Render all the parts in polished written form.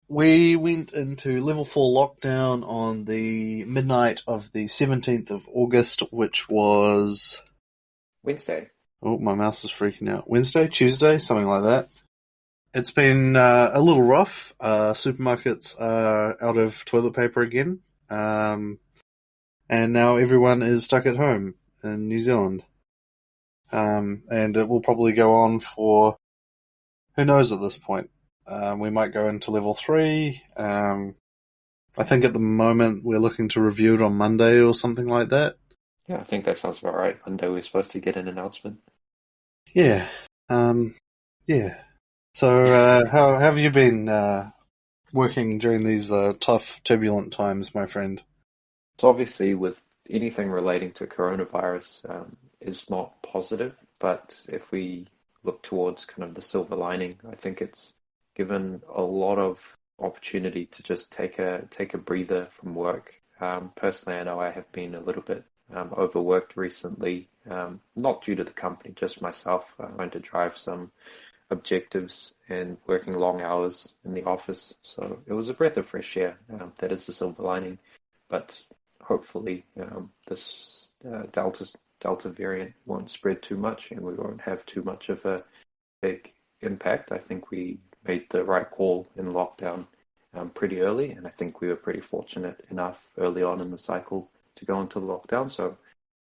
We went into level 4 lockdown on the midnight of the 17th of August, which was... Wednesday. Oh, my mouse is freaking out. Wednesday, Tuesday, something like that. It's been a little rough. Supermarkets are out of toilet paper again. And now everyone is stuck at home in New Zealand. And it will probably go on for who knows at this point. We might go into level 3. I think at the moment we're looking to review it on Monday or something like that. Yeah, I think that sounds about right. Monday we're supposed to get an announcement. Yeah. Yeah. So, how have you been working during these tough, turbulent times, my friend? So obviously, with anything relating to coronavirus, is not positive. But if we look towards kind of the silver lining, I think it's given a lot of opportunity to just take a breather from work. Personally, I know I have been a little bit overworked recently, not due to the company, just myself. Trying to drive some objectives and working long hours in the office. So it was a breath of fresh air. That is the silver lining. But hopefully, this Delta variant won't spread too much, and we won't have too much of a big impact. I think we made the right call in lockdown pretty early, and I think we were pretty fortunate enough early on in the cycle to go into lockdown. So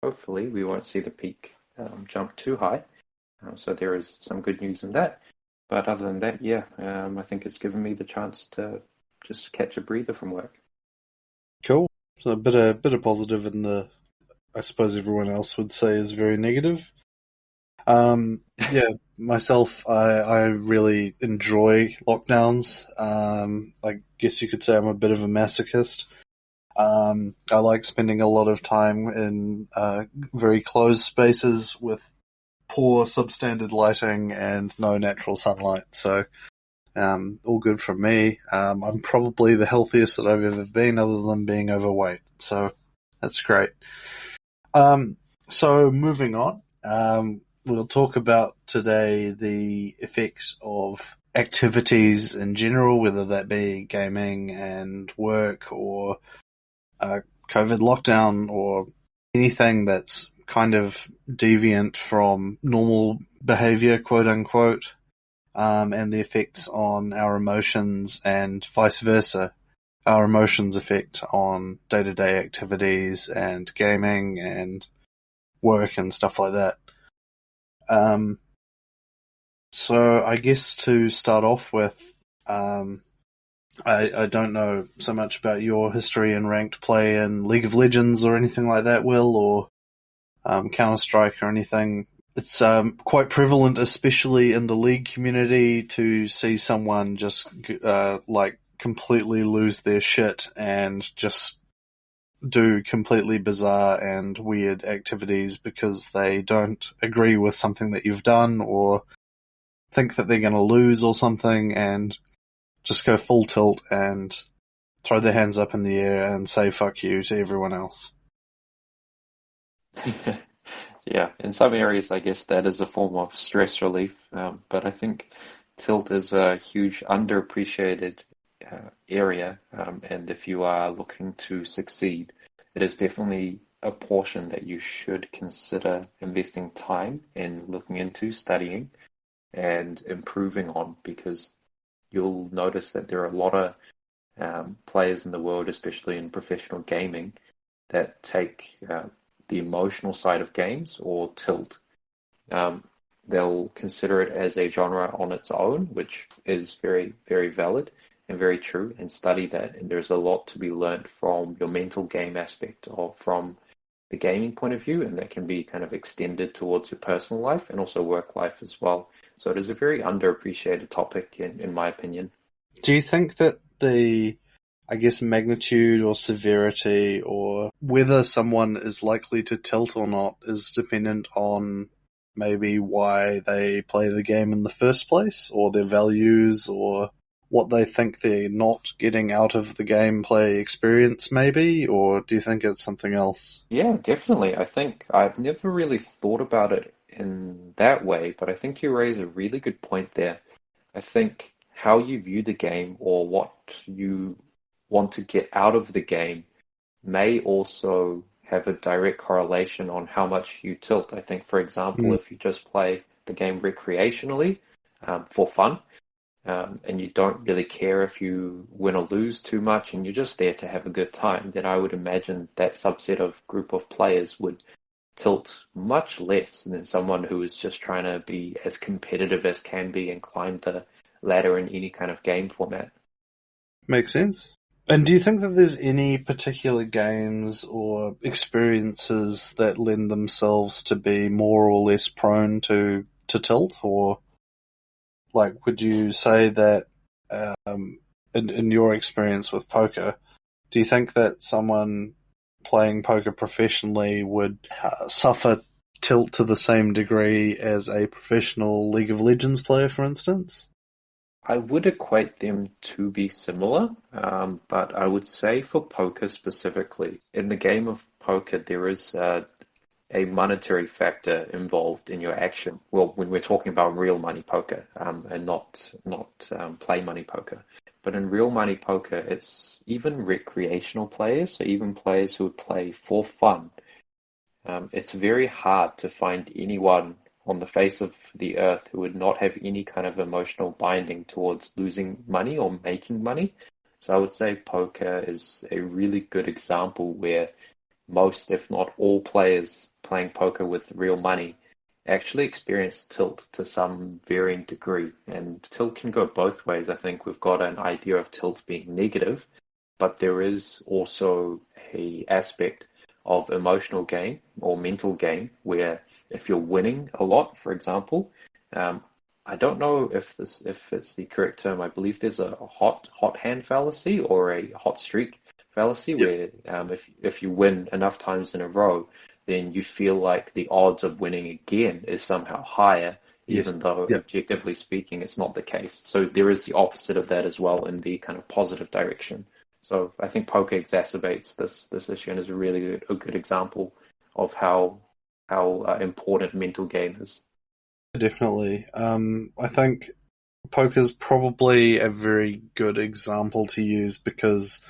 hopefully, we won't see the peak jump too high. So there is some good news in that. But other than that, yeah, I think it's given me the chance to just catch a breather from work. Cool. So a bit of positive in the, I suppose everyone else would say is very negative. Yeah, myself, I really enjoy lockdowns. I guess you could say I'm a bit of a masochist. I like spending a lot of time in very closed spaces with poor substandard lighting and no natural sunlight. So, all good from me. I'm probably the healthiest that I've ever been, other than being overweight. So that's great. So moving on, we'll talk about today the effects of activities in general, whether that be gaming and work or COVID lockdown or anything that's kind of deviant from normal behavior, quote unquote, and the effects on our emotions and vice versa. Our emotions affect on day-to-day activities and gaming and work and stuff like that. So I guess to start off with, I don't know so much about your history in ranked play in League of Legends or anything like that, Will, or Counter-Strike or anything. It's quite prevalent, especially in the League community, to see someone just like completely lose their shit and just do completely bizarre and weird activities because they don't agree with something that you've done or think that they're going to lose or something, and just go full tilt and throw their hands up in the air and say fuck you to everyone else. Yeah, in some areas, I guess that is a form of stress relief, but I think tilt is a huge underappreciated area, and if you are looking to succeed, it is definitely a portion that you should consider investing time in looking into, studying, and improving on, because you'll notice that there are a lot of players in the world, especially in professional gaming, that take the emotional side of games or tilt. Um, they'll consider it as a genre on its own, which is very, very valid and very true, and study that. And there's a lot to be learned from your mental game aspect or from the gaming point of view, and that can be kind of extended towards your personal life and also work life as well. So it is a very underappreciated topic, in my opinion. Do you think that the, I guess, magnitude or severity or whether someone is likely to tilt or not is dependent on maybe why they play the game in the first place, or their values, or what they think they're not getting out of the gameplay experience maybe, or do you think it's something else? Yeah, definitely. I think I've never really thought about it in that way, but I think you raise a really good point there. I think how you view the game or what you want to get out of the game may also have a direct correlation on how much you tilt. I think, for example, Mm, if you just play the game recreationally for fun, and you don't really care if you win or lose too much, and you're just there to have a good time, then I would imagine that subset of group of players would tilt much less than someone who is just trying to be as competitive as can be and climb the ladder in any kind of game format. makes sense. And do you think that there's any particular games or experiences that lend themselves to be more or less prone to tilt? Or, like, would you say that, in your experience with poker, do you think that someone playing poker professionally would suffer tilt to the same degree as a professional League of Legends player, for instance? I would equate them to be similar, but I would say for poker specifically, in the game of poker, there is a monetary factor involved in your action. Well, when we're talking about real money poker, and not play money poker, but in real money poker, it's even recreational players, so even players who play for fun. It's very hard to find anyone on the face of the earth who would not have any kind of emotional binding towards losing money or making money. So I would say poker is a really good example where most, if not all, players playing poker with real money actually experience tilt to some varying degree. And tilt can go both ways. I think we've got an idea of tilt being negative, but there is also a aspect of emotional gain or mental gain where if you're winning a lot, for example, um, I don't know if it's the correct term. I believe there's a hot hand fallacy or a hot streak fallacy Yep. where if you win enough times in a row, then you feel like the odds of winning again is somehow higher, Yes. even though Yep. objectively speaking, it's not the case. So there is the opposite of that as well in the kind of positive direction. So I think poker exacerbates this issue and is a really a good example of how important mental game is. Definitely. I think poker's probably a very good example to use because,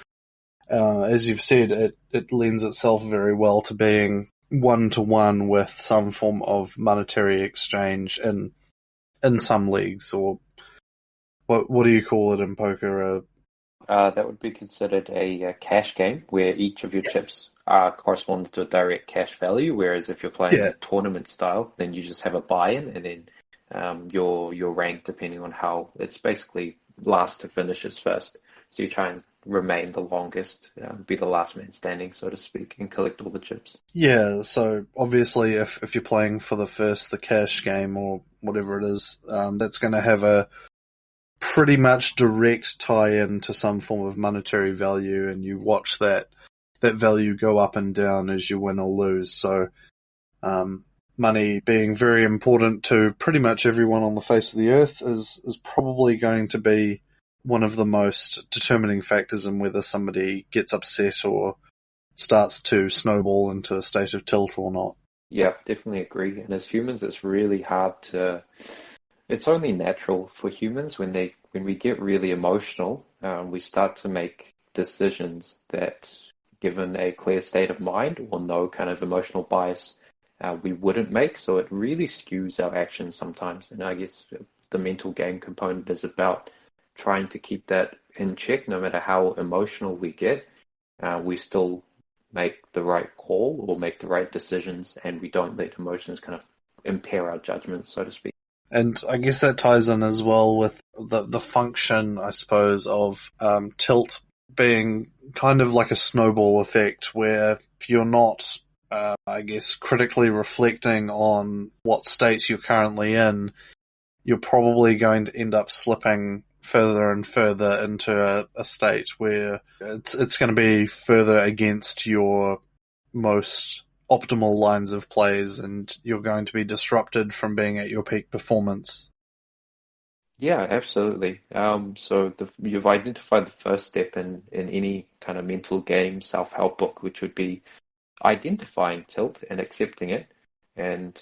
as you've said, it lends itself very well to being one to one with some form of monetary exchange in some leagues, or what do you call it in poker? That would be considered a cash game where each of your chips corresponds to a direct cash value. Whereas if you're playing Yeah. a tournament style, then you just have a buy-in and then your rank depending on how it's basically last to finish is first. So you try and remain the longest, be the last man standing, so to speak, and collect all the chips. Yeah, so obviously if you're playing for the cash game or whatever it is, that's going to have a pretty much direct tie-in to some form of monetary value, and you watch that value go up and down as you win or lose. So, money being very important to pretty much everyone on the face of the earth is probably going to be one of the most determining factors in whether somebody gets upset or starts to snowball into a state of tilt or not. Yeah, definitely agree. And as humans, it's really hard to. It's only natural for humans when we get really emotional, we start to make decisions that, given a clear state of mind or no kind of emotional bias, we wouldn't make. So it really skews our actions sometimes. And I guess the mental game component is about trying to keep that in check, no matter how emotional we get. We still make the right call or make the right decisions, and we don't let emotions kind of impair our judgment, so to speak. And I guess that ties in as well with the function, I suppose, of tilt being kind of like a snowball effect, where if you're not, I guess, critically reflecting on what state you're currently in, you're probably going to end up slipping further and further into a state where it's going to be further against your most optimal lines of plays, and you're going to be disrupted from being at your peak performance. Yeah, absolutely. So you've identified the first step in any kind of mental game self-help book, which would be identifying tilt and accepting it, and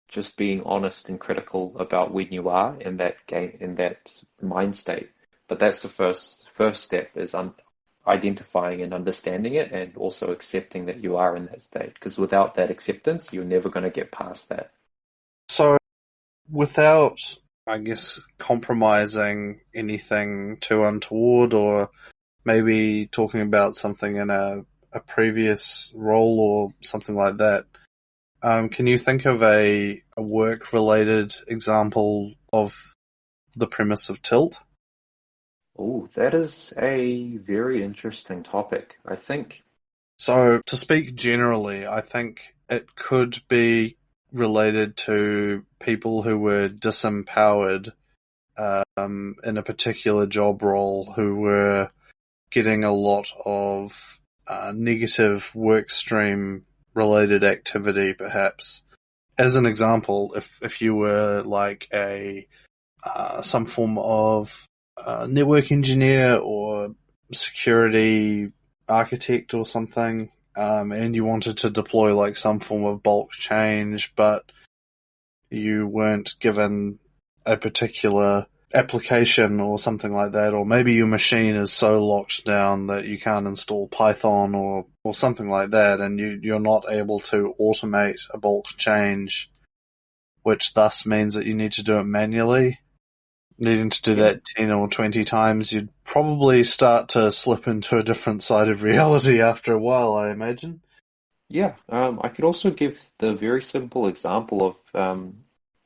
just being honest and critical about when you are in that game, in that mind state. But that's the first step is identifying and understanding it, and also accepting that you are in that state. Because without that acceptance, you're never going to get past that. So, without, I guess, compromising anything too untoward, or maybe talking about something in a previous role or something like that, can you think of a work-related example of the premise of tilt? Oh, that is a very interesting topic. I think, So, to speak generally, I think it could be related to people who were disempowered in a particular job role, who were getting a lot of negative work stream related activity, perhaps. As an example, if you were like a some form of network engineer or security architect or something, and you wanted to deploy like some form of bulk change, but you weren't given a particular application or something like that, or maybe your machine is so locked down that you can't install Python or something like that, and you're not able to automate a bulk change, which thus means that you need to do it manually. Needing to do yeah, that 10 or 20 times, you'd probably start to slip into a different side of reality after a while, I imagine. yeah. I could also give the very simple example of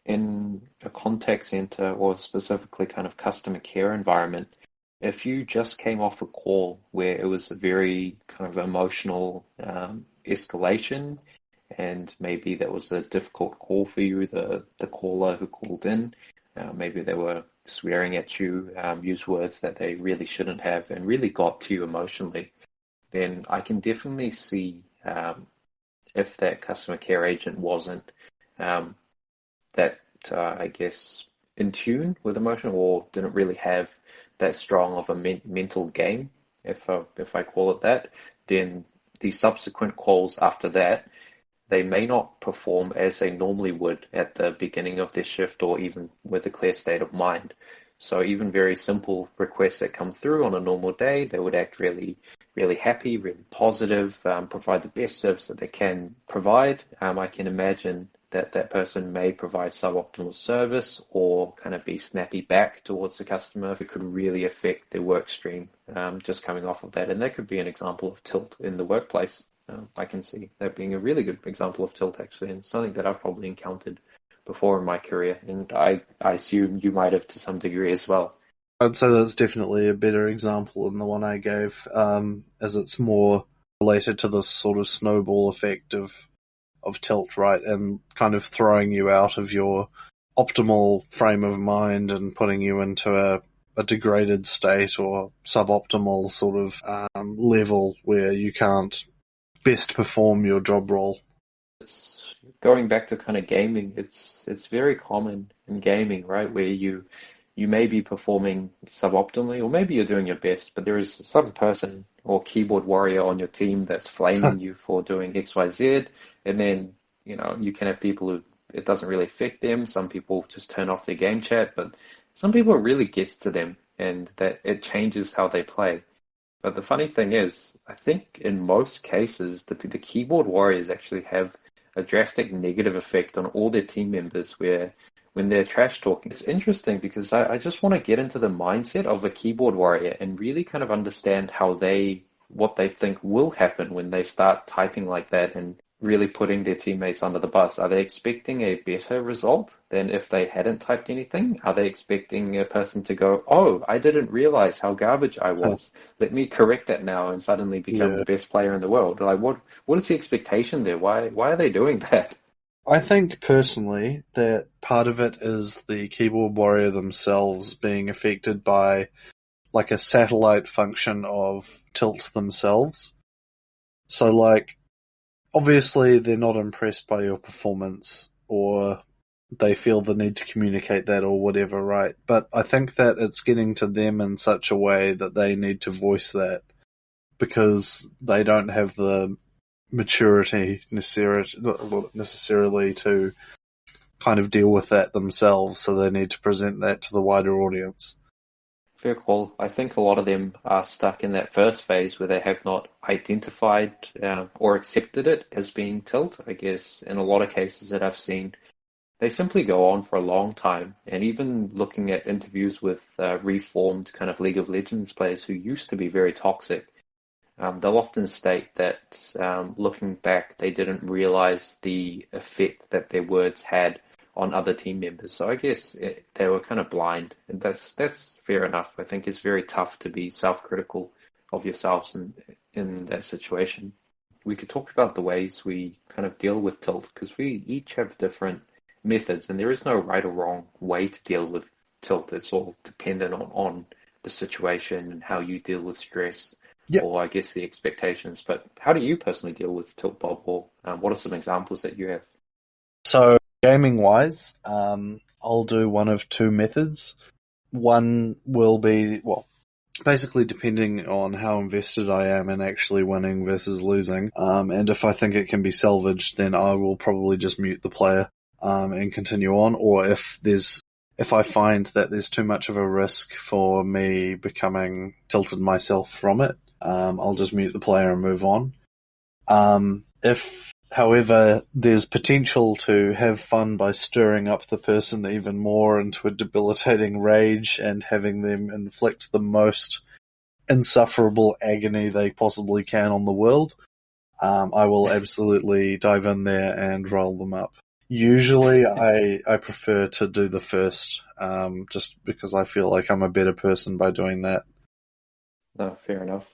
in a contact center or specifically kind of customer care environment, if you just came off a call where it was a very kind of emotional escalation, and maybe that was a difficult call for you, the caller who called in, maybe they were swearing at you, used words that they really shouldn't have, and really got to you emotionally, then I can definitely see if that customer care agent wasn't um, that I guess in tune with emotion, or didn't really have that strong of a mental game, if I call it that, then the subsequent calls after that, they may not perform as they normally would at the beginning of their shift, or even with a clear state of mind. So even very simple requests that come through on a normal day, they would act really, really happy, really positive, provide the best service that they can provide. I can imagine that that person may provide suboptimal service, or kind of be snappy back towards the customer. It could really affect their work stream, just coming off of that. And that could be an example of tilt in the workplace. I can see that being a really good example of tilt, actually, and something that I've probably encountered before in my career, and I assume you might have to some degree as well. I'd say that's definitely a better example than the one I gave, as it's more related to this sort of snowball effect of tilt, right? And kind of throwing you out of your optimal frame of mind and putting you into a degraded state or suboptimal sort of level where you can't best perform your job role. It's going back to kind of gaming. It's very common in gaming, right, where you may be performing suboptimally, or maybe you're doing your best, but there is some person or keyboard warrior on your team that's flaming you for doing X, Y, Z, and then you can have people who it doesn't really affect them. Some people just turn off their game chat, but some people it really gets to them, and that it changes how they play. But the funny thing is, I think in most cases, the keyboard warriors actually have a drastic negative effect on all their team members, where when they're trash talking, it's interesting because I just want to get into the mindset of a keyboard warrior and really kind of understand what they think will happen when they start typing like that and really putting their teammates under the bus. Are they expecting a better result than if they hadn't typed anything? Are they expecting a person to go, "Oh, I didn't realize how garbage I was. Let me correct that now," and suddenly become Yeah. the best player in the world? Like, what is the expectation there? Why are they doing that? I think personally that part of it is the keyboard warrior themselves being affected by like a satellite function of tilt themselves. So like, obviously they're not impressed by your performance, or they feel the need to communicate that or whatever, right? But I think that it's getting to them in such a way that they need to voice that, because they don't have the maturity necessarily to kind of deal with that themselves, so they need to present that to the wider audience. Fair call. I think a lot of them are stuck in that first phase where they have not identified or accepted it as being tilt. I guess in a lot of cases that I've seen, they simply go on for a long time. And even looking at interviews with reformed kind of League of Legends players who used to be very toxic, they'll often state that looking back, they didn't realize the effect that their words had on other team members. So I guess they were kind of blind, and that's fair enough. I think it's very tough to be self-critical of yourselves in that situation. We could talk about the ways we kind of deal with tilt because we each have different methods, and there is no right or wrong way to deal with tilt. It's all dependent on the situation and how you deal with stress Yep. or I guess the expectations. But how do you personally deal with tilt, Bob? Or what are some examples that you have? So gaming wise, I'll do one of two methods. One will be, well, basically depending on how invested I am in actually winning versus losing. And if I think it can be salvaged, then I will probably just mute the player, and continue on. Or if I find that there's too much of a risk for me becoming tilted myself from it, I'll just mute the player and move on. If, however, there's potential to have fun by stirring up the person even more into a debilitating rage and having them inflict the most insufferable agony they possibly can on the world, I will absolutely dive in there and roll them up. Usually I prefer to do the first, just because I feel like I'm a better person by doing that. No, fair enough.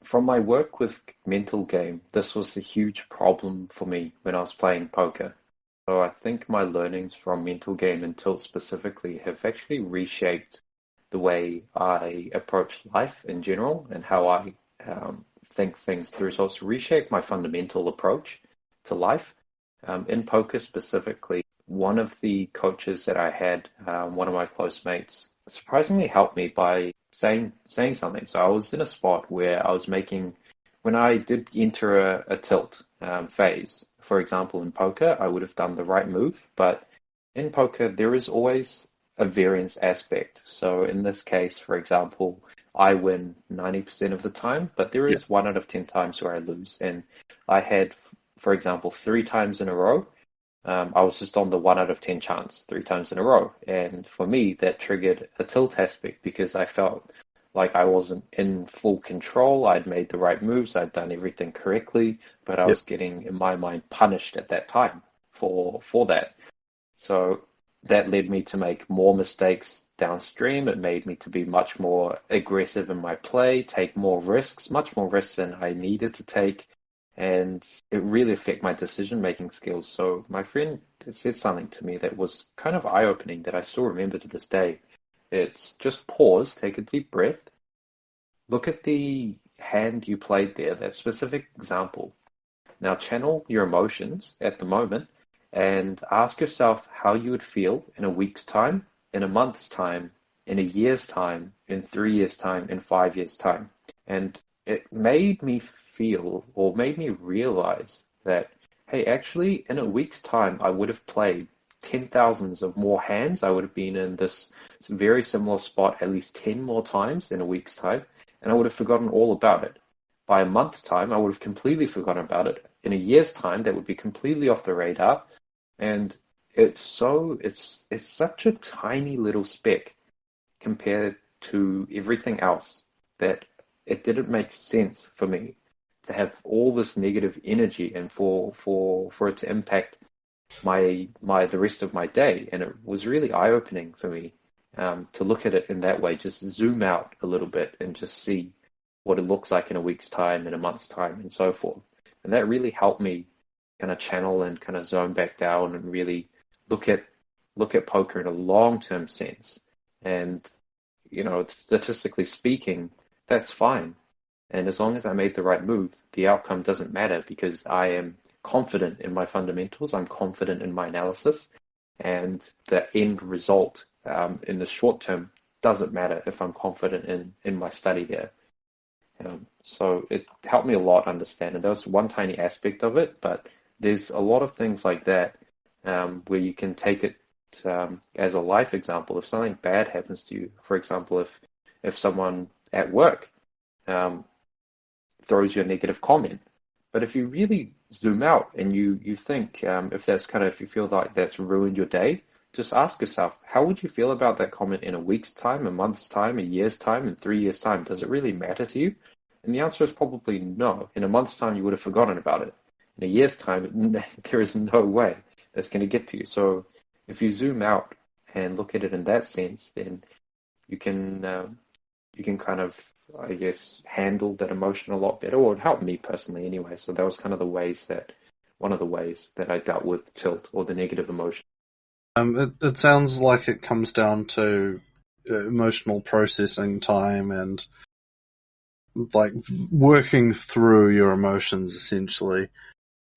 From my work with mental game, this was a huge problem for me when I was playing poker. So I think my learnings from mental game and tilt specifically have actually reshaped the way I approach life in general and how I think things through. So it's reshaped my fundamental approach to life. In poker specifically, one of the coaches that I had, one of my close mates, surprisingly helped me by saying something. So I was in a spot where I was making, when I did enter a tilt phase, for example, in poker, I would have done the right move, but in poker, there is always a variance aspect. So in this case, for example, I win 90% of the time, but there Yeah. is 1 out of 10 times where I lose. And I had, for example, 3 times in a row, I was just on the 1 out of 10 chance 3 times in a row. And for me, that triggered a tilt aspect because I felt like I wasn't in full control. I'd made the right moves, I'd done everything correctly, but I Yep. was getting, in my mind, punished at that time for that. So that led me to make more mistakes downstream. It made me to be much more aggressive in my play, take more risks, much more risks than I needed to take, and it really affected my decision-making skills. So my friend said something to me that was kind of eye-opening that I still remember to this day. It's just pause, take a deep breath, look at the hand you played there, that specific example. Now channel your emotions at the moment and ask yourself how you would feel in a week's time, in a month's time, in a year's time, in 3 years' time, in 5 years' time. And it made me feel or made me realize that, hey, actually, in a week's time, I would have played 10,000s of more hands. I would have been in this very similar spot at least 10 more times in a week's time, and I would have forgotten all about it. By a month's time, I would have completely forgotten about it. In a year's time, that would be completely off the radar. And it's such a tiny little speck compared to everything else that it didn't make sense for me to have all this negative energy and for it to impact my the rest of my day. And it was really eye-opening for me to look at it in that way, just zoom out a little bit and just see what it looks like in a week's time, in a month's time, and so forth. And that really helped me kind of channel and kind of zone back down and really look at poker in a long-term sense. And statistically speaking, that's fine. And as long as I made the right move, the outcome doesn't matter because I am confident in my fundamentals, I'm confident in my analysis, and the end result in the short term doesn't matter if I'm confident in my study there. So it helped me a lot understand, and that was one tiny aspect of it, but there's a lot of things like that where you can take it as a life example. If something bad happens to you, for example, if if someone at work um, throws you a negative comment. But if you really zoom out and you think if that's kind of if you feel like that's ruined your day, just ask yourself, how would you feel about that comment in a week's time, a month's time, a year's time, and 3 years' time? Does it really matter to you? And the answer is probably no. In a month's time, you would have forgotten about it. In a year's time, there is no way that's going to get to you. So if you zoom out and look at it in that sense, then you can you can kind of, I guess, handle that emotion a lot better, or it helped me personally anyway. So that was kind of one of the ways that I dealt with tilt or the negative emotion. It sounds like it comes down to emotional processing time and like working through your emotions essentially.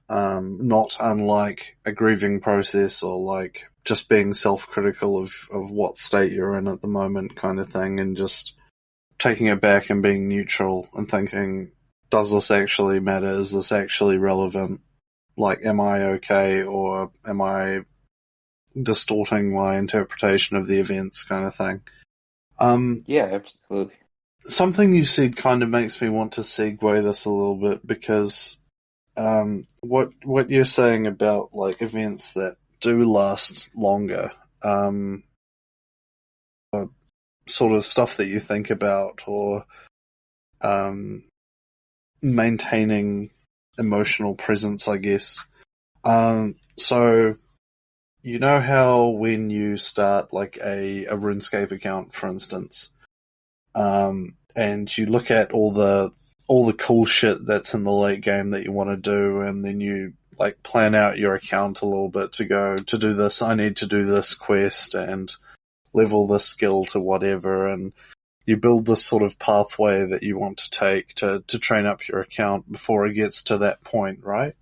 Not unlike a grieving process or like just being self-critical of what state you're in at the moment kind of thing, and just taking it back and being neutral and thinking, does this actually matter? Is this actually relevant? Like, am I okay, or am I distorting my interpretation of the events kind of thing? Yeah, absolutely. Something you said kind of makes me want to segue this a little bit, because what you're saying about like events that do last longer, sort of stuff that you think about, or maintaining emotional presence, I guess. So you know how when you start like a RuneScape account, for instance, and you look at all the cool shit that's in the late game that you want to do, and then you like plan out your account a little bit to go to do this. I need to do this quest and level this skill to whatever, and you build this sort of pathway that you want to take to train up your account before it gets to that point, right?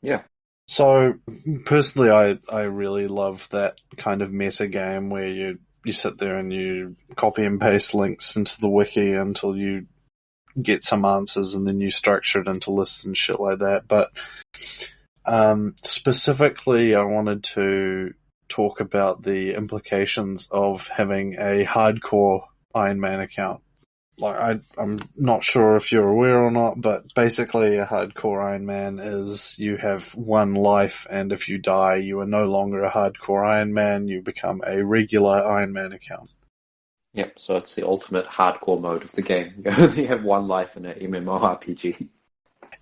Yeah. So personally, I really love that kind of meta game where you sit there and you copy and paste links into the wiki until you get some answers, and then you structure it into lists and shit like that. But specifically, I wanted to talk about the implications of having a hardcore Iron Man account. Like, I'm not sure if you're aware or not, but basically a hardcore Iron Man is you have one life, and if you die, you are no longer a hardcore Iron Man, you become a regular Iron Man account. Yep, so it's the ultimate hardcore mode of the game. You only have one life in an MMORPG.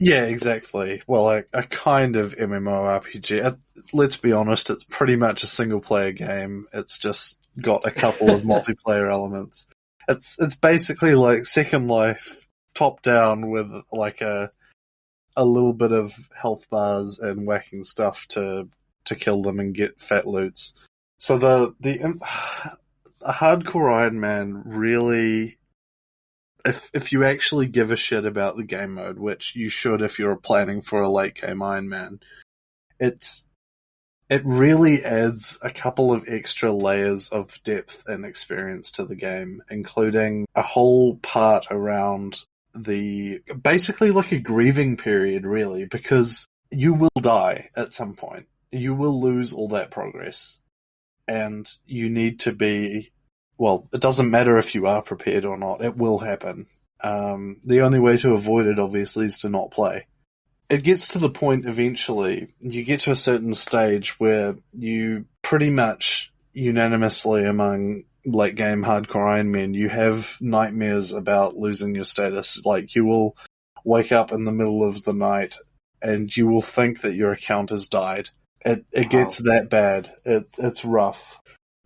Yeah, exactly. Well, a kind of MMORPG. Let's be honest, it's pretty much a single player game. It's just got a couple of multiplayer elements. It's basically like Second Life top down with like a little bit of health bars and whacking stuff to kill them and get fat loots. So the a hardcore Iron Man really, if you actually give a shit about the game mode, which you should if you're planning for a late game Iron Man, it really adds a couple of extra layers of depth and experience to the game, including a whole part around basically like a grieving period, really, because you will die at some point. You will lose all that progress, and you need to be, well, it doesn't matter if you are prepared or not, it will happen. The only way to avoid it, obviously, is to not play. It gets to the point eventually, you get to a certain stage where you pretty much unanimously among late game hardcore Iron Men, you have nightmares about losing your status. Like, you will wake up in the middle of the night and you will think that your account has died. It gets Wow. that bad. It's rough.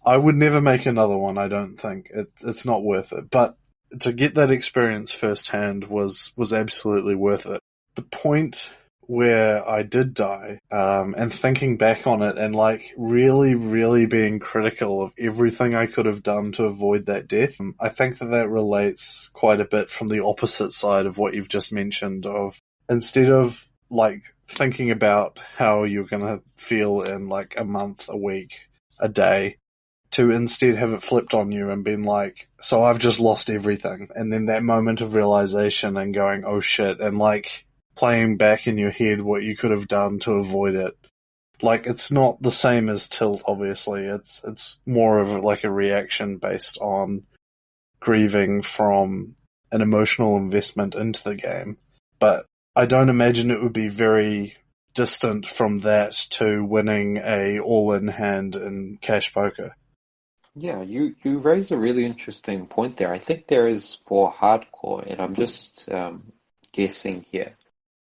I would never make another one, I don't think. It's not worth it. But to get that experience firsthand was absolutely worth it. The point where I did die, and thinking back on it and like really, really being critical of everything I could have done to avoid that death, I think that relates quite a bit from the opposite side of what you've just mentioned, of instead of like thinking about how you're gonna feel in like a month, a week, a day, to instead have it flipped on you and been like, so I've just lost everything. And then that moment of realization and going, oh shit, and like playing back in your head what you could have done to avoid it. Like, it's not the same as tilt, obviously. It's more of like a reaction based on grieving from an emotional investment into the game, but I don't imagine it would be very distant from that to winning a all-in hand in cash poker. Yeah, you raise a really interesting point there. I think there is for hardcore, and I'm just guessing here.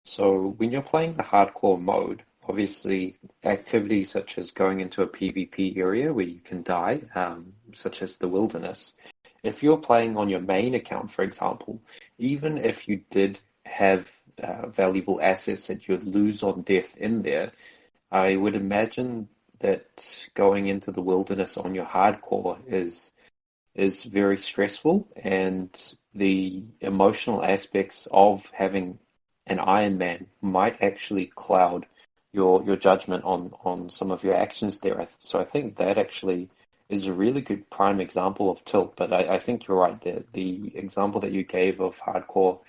So when you're playing the hardcore mode, obviously activities such as going into a PvP area where you can die, such as the wilderness, if you're playing on your main account, for example, even if you did have valuable assets that you'd lose on death in there, I would imagine that going into the wilderness on your hardcore is very stressful, and the emotional aspects of having an Iron Man might actually cloud your judgment on some of your actions there. So I think that actually is a really good prime example of tilt. But I think you're right there. The example that you gave of hardcore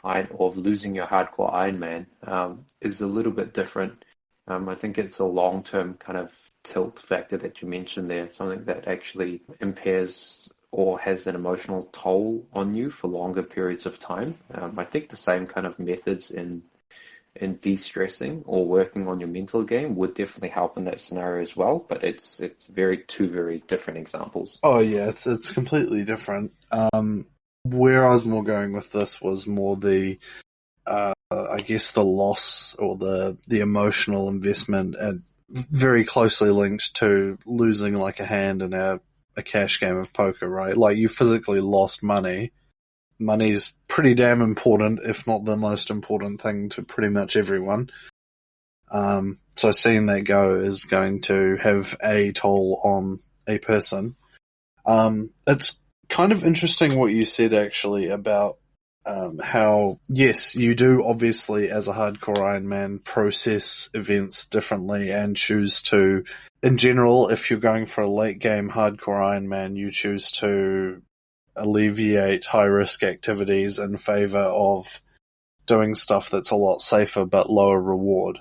Iron of losing your hardcore Iron Man is a little bit different. I think it's a long-term kind of tilt factor that you mentioned there, something that actually impairs or has an emotional toll on you for longer periods of time. I think the same kind of methods in de-stressing or working on your mental game would definitely help in that scenario as well, but it's two very different examples. Oh yeah, it's completely different. Where I was more going with this was more the I guess the loss or the emotional investment, and very closely linked to losing like a hand in a cash game of poker, right? Like you physically lost money. Money's pretty damn important, if not the most important thing to pretty much everyone. So seeing that go is going to have a toll on a person. It's kind of interesting what you said actually about how, yes, you do obviously as a hardcore Iron Man process events differently and choose to, in general, if you're going for a late game hardcore Iron Man, you choose to alleviate high risk activities in favor of doing stuff that's a lot safer but lower reward.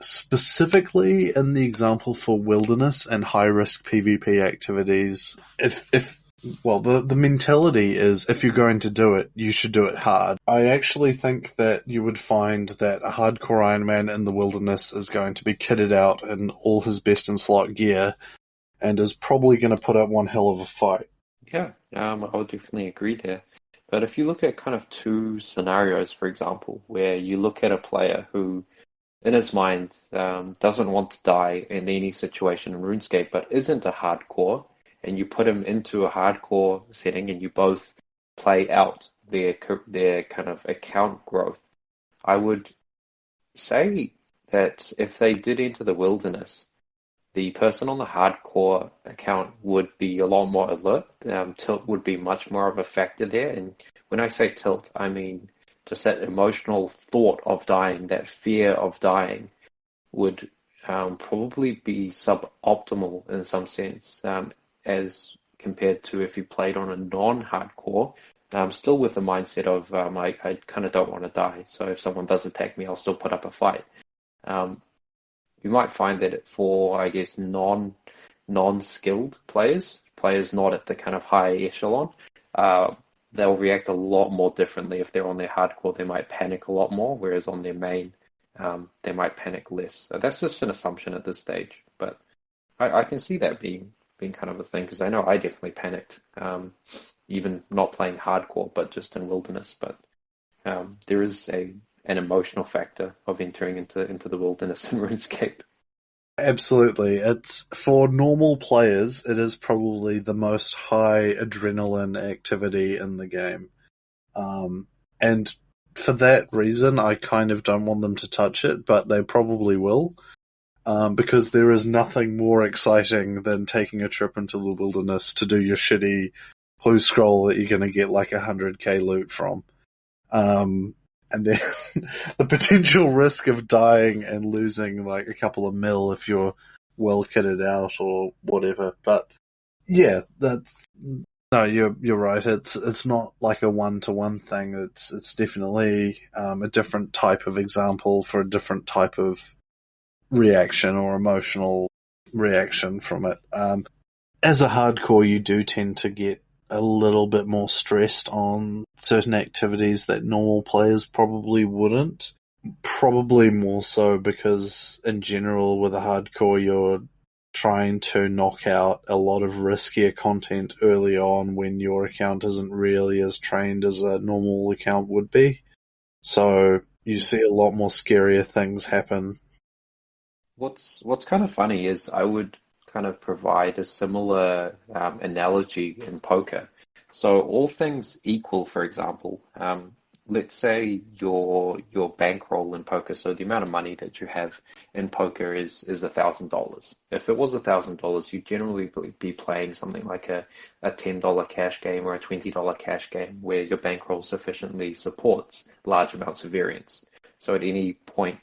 Specifically in the example for wilderness and high risk PvP activities, the mentality is if you're going to do it, you should do it hard. I actually think that you would find that a hardcore Iron Man in the wilderness is going to be kitted out in all his best in slot gear and is probably going to put up one hell of a fight. Yeah, I would definitely agree there. But if you look at kind of two scenarios, for example, where you look at a player who in his mind doesn't want to die in any situation in RuneScape, but isn't a hardcore, and you put him into a hardcore setting, and you both play out their kind of account growth. I would say that if they did enter the wilderness, the person on the hardcore account would be a lot more alert. Tilt would be much more of a factor there, and when I say tilt, I mean just that emotional thought of dying, that fear of dying, would probably be suboptimal in some sense, as compared to if you played on a non-hardcore, still with the mindset of I kind of don't want to die, so if someone does attack me, I'll still put up a fight. You might find that for, I guess, non-skilled players not at the kind of high echelon, they'll react a lot more differently. If they're on their hardcore, they might panic a lot more, whereas on their main, they might panic less. So that's just an assumption at this stage, but I can see that being kind of a thing, because I know I definitely panicked, even not playing hardcore, but just in wilderness. But there is an emotional factor of entering into the wilderness in RuneScape. Absolutely. It's for normal players, it is probably the most high adrenaline activity in the game. And for that reason, I kind of don't want them to touch it, but they probably will. Because there is nothing more exciting than taking a trip into the wilderness to do your shitty clue scroll that you're going to get like 100k loot from. And then the potential risk of dying and losing like a couple of mil if you're well kitted out or whatever. But yeah, no, you're right. It's not like a one-to-one thing. It's definitely a different type of example for a different type of reaction or emotional reaction from it. As a hardcore, you do tend to get a little bit more stressed on certain activities that normal players probably wouldn't. Probably more so because in general with a hardcore you're trying to knock out a lot of riskier content early on when your account isn't really as trained as a normal account would be. So you see a lot more scarier things happen. What's kind of funny is I would kind of provide a similar analogy in poker. So all things equal, for example, let's say your bankroll in poker, so the amount of money that you have in poker is $1,000. If it was $1,000, you'd generally be playing something like a $10 cash game or a $20 cash game where your bankroll sufficiently supports large amounts of variance. So at any point,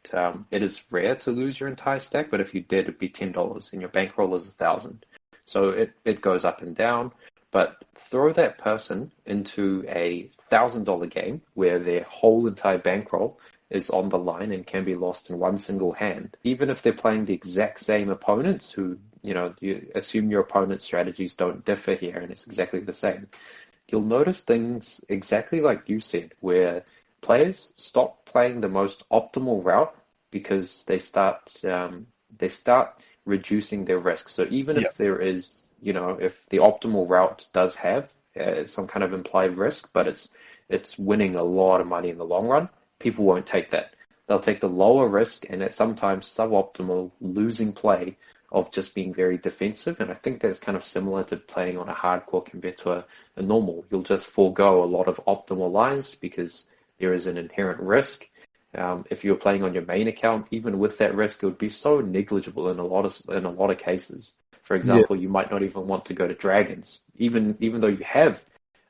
it is rare to lose your entire stack, but if you did, it'd be $10, and your bankroll is 1,000. So it goes up and down. But throw that person into a $1,000 game where their whole entire bankroll is on the line and can be lost in one single hand. Even if they're playing the exact same opponents, who you assume your opponent's strategies don't differ here, and it's exactly the same. You'll notice things exactly like you said, where players stop playing the most optimal route because they start reducing their risk. So even Yeah. if there is, if the optimal route does have some kind of implied risk, but it's winning a lot of money in the long run, people won't take that. They'll take the lower risk and at sometimes suboptimal losing play of just being very defensive. And I think that's kind of similar to playing on a hardcore compared to a normal. You'll just forego a lot of optimal lines because there is an inherent risk. If you're playing on your main account, even with that risk, it would be so negligible in a lot of cases. For Yeah. example, you might not even want to go to dragons, even though you have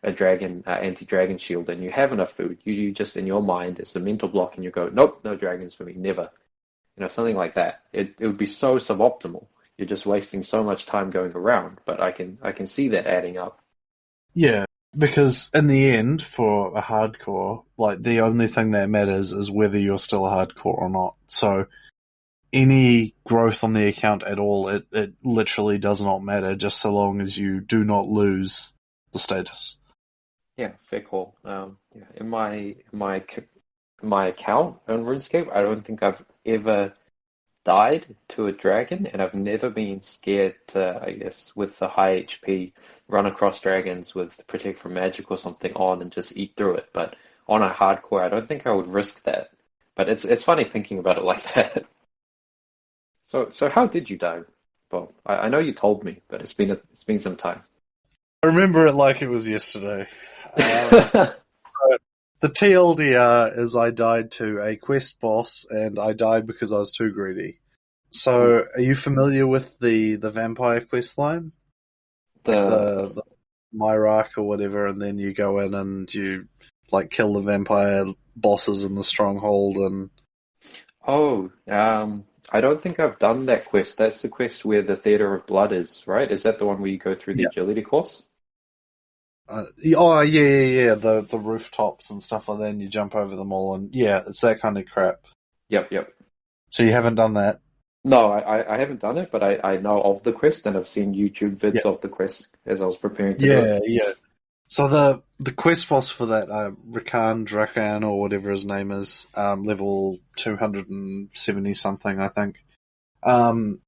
a dragon anti-dragon shield and you have enough food. You just in your mind it's a mental block, and you go, nope, no dragons for me, never. Something like that. It would be so suboptimal. You're just wasting so much time going around. But I can see that adding up. Yeah, because in the end, for a hardcore, like the only thing that matters is whether you're still a hardcore or not. So any growth on the account at all, it literally does not matter just so long as you do not lose the status. Yeah, fair call. Yeah, in my account on RuneScape, I don't think I've ever died to a dragon, and I've never been scared to, I guess, with the high HP, run across dragons with Protect from Magic or something on and just eat through it. But on a hardcore, I don't think I would risk that. But it's funny thinking about it like that. So how did you die, Bob? I know you told me, but it's been some time. I remember it like it was yesterday. The TLDR is I died to a quest boss, and I died because I was too greedy. Ooh, So, are you familiar with the vampire quest line? Like the the Myrak or whatever, and then you go in and you like kill the vampire bosses in the stronghold, and Oh, I don't think I've done that quest. That's the quest where the Theater of Blood is, right? Is that the one where you go through the yeah. agility course? Oh yeah, the rooftops and stuff like that, and you jump over them all, and yeah, it's that kind of crap. Yep, yep. So you haven't done that? No, I haven't done it, but I know of the quest and I've seen YouTube Yeah, vids of the quest as I was preparing to do it. yeah. So the quest boss for that, Rakan Drakan or whatever his name is, level 270 something, I think. Um,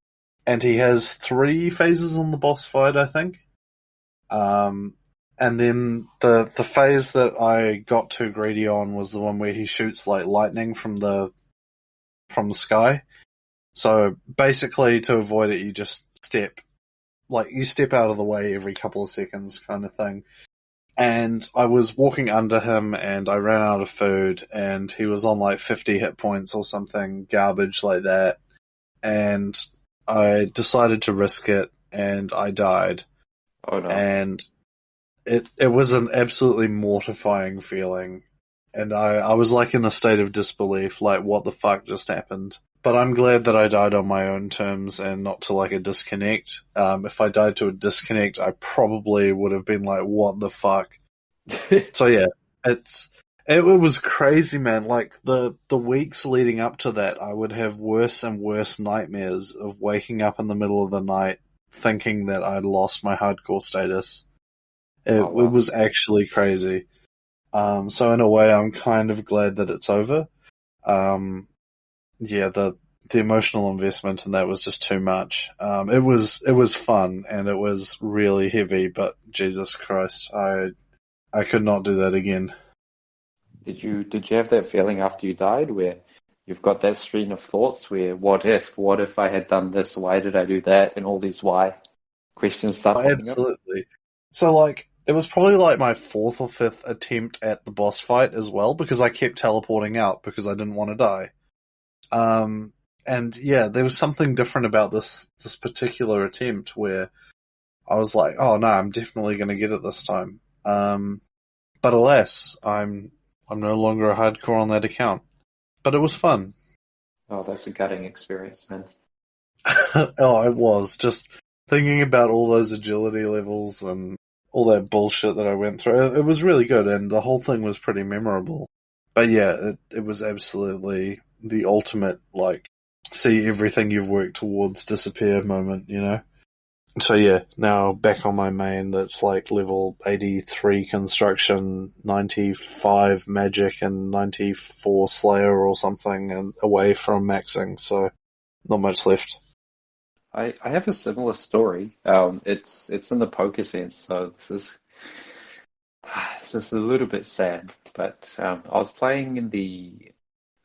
and he has 3 phases on the boss fight, I think. Um, and then the phase that I got too greedy on was the one where he shoots like lightning from the sky. So basically, to avoid it, you just step out of the way every couple of seconds, kind of thing. And I was walking under him, and I ran out of food, and he was on like 50 hit points or something garbage like that. And I decided to risk it, and I died. Oh no. And it was an absolutely mortifying feeling. And I was like in a state of disbelief, like what the fuck just happened. But I'm glad that I died on my own terms and not to like a disconnect. If I died to a disconnect, I probably would have been like, what the fuck? So yeah, it was crazy, man. Like the weeks leading up to that, I would have worse and worse nightmares of waking up in the middle of the night thinking that I'd lost my hardcore status. Oh It wow. was actually crazy. So in a way, I'm kind of glad that it's over. Um, yeah, the emotional investment in that was just too much. It was fun and it was really heavy, but Jesus Christ, I could not do that again. Did you have that feeling after you died where you've got that stream of thoughts where what if I had done this, why did I do that, and all these why questions start popping up? Absolutely. So like, it was probably like my fourth or fifth attempt at the boss fight as well because I kept teleporting out because I didn't want to die. Um, and yeah, there was something different about this particular attempt where I was like, oh no, I'm definitely going to get it this time. But alas, I'm no longer a hardcore on that account. But it was fun. Oh, that's a gutting experience, man. Oh, it was just thinking about all those agility levels and all that bullshit that I went through. It was really good, and the whole thing was pretty memorable. But yeah, it was absolutely the ultimate, like, see everything you've worked towards disappear moment, you know? So yeah, now back on my main, that's like level 83 construction, 95 magic, and 94 slayer or something, and away from maxing, so not much left. I have a similar story. It's in the poker sense, so this is a little bit sad, but I was playing in the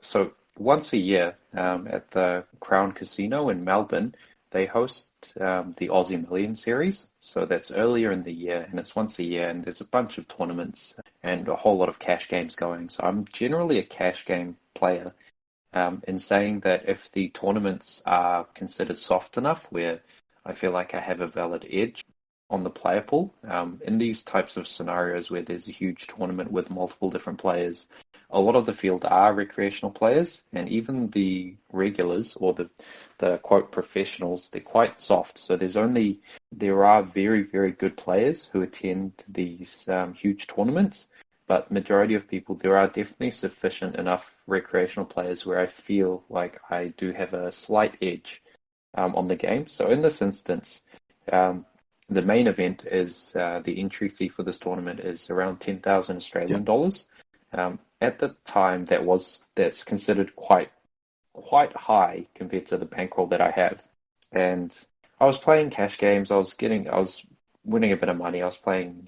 so once a year at the Crown Casino in Melbourne, they host the Aussie Million Series. So that's earlier in the year, and it's once a year, and there's a bunch of tournaments and a whole lot of cash games going. So I'm generally a cash game player, in saying that if the tournaments are considered soft enough, where I feel like I have a valid edge on the player pool, in these types of scenarios where there's a huge tournament with multiple different players, a lot of the field are recreational players, and even the regulars or the quote professionals, they're quite soft. So there are very, very good players who attend these huge tournaments, but majority of people, there are definitely sufficient enough recreational players where I feel like I do have a slight edge on the game. So in this instance, um, the main event is the entry fee for this tournament is around 10,000 Yeah. Australian dollars. At the time, that's considered quite high compared to the bankroll that I have. And I was playing cash games. I was winning a bit of money. I was playing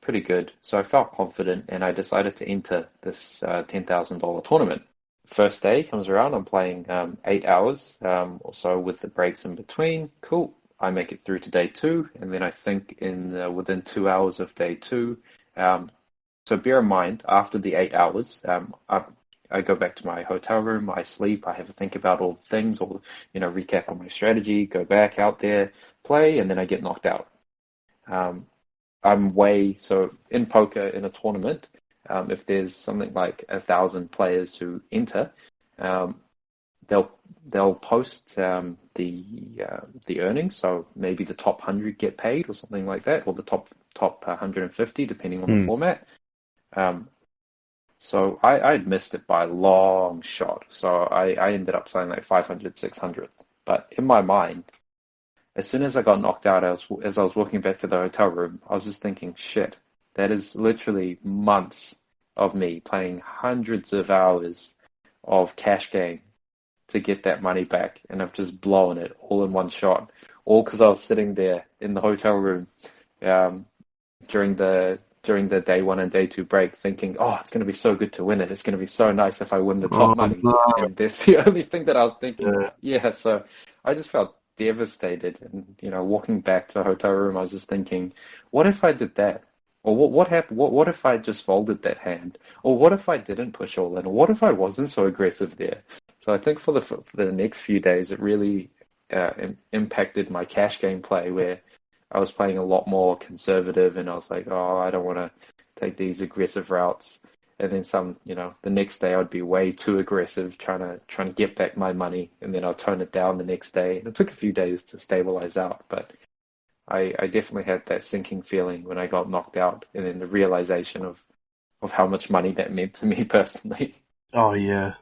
pretty good, so I felt confident, and I decided to enter this $10,000 tournament. First day comes around. I'm playing 8 hours or so with the breaks in between. Cool. I make it through to day two, and then I think in within 2 hours of day two. Um, so bear in mind, after the 8 hours, I go back to my hotel room, I sleep, I have a think about all the things, or recap on my strategy, go back out there, play, and then I get knocked out. Um, so in poker in a tournament, if there's something like 1,000 players who enter, um, they'll they'll post the earnings. So maybe the top 100 get paid or something like that, or the top 150 depending on the Hmm. format. Um, so I'd missed it by a long shot. So I ended up saying like 500, 600. But in my mind, as soon as I got knocked out, as I was walking back to the hotel room, I was just thinking, shit, that is literally months of me playing hundreds of hours of cash game to get that money back, and I've just blown it all in one shot. All because I was sitting there in the hotel room um, during the day one and day two break, thinking, "Oh, it's going to be so good to win it. It's going to be so nice if I win the top Oh money." no. And that's the only thing that I was thinking Yeah. of. Yeah, so I just felt devastated, and walking back to the hotel room, I was just thinking, "What if I did that?" Or what happened? What if I just folded that hand? Or what if I didn't push all in? Or what if I wasn't so aggressive there? So I think for the next few days, it really impacted my cash game play, where I was playing a lot more conservative, and I was like, oh, I don't want to take these aggressive routes. And then the next day I'd be way too aggressive, trying to get back my money, and then I'll tone it down the next day. And it took a few days to stabilize out, but I definitely had that sinking feeling when I got knocked out, and then the realization of how much money that meant to me personally. Oh yeah.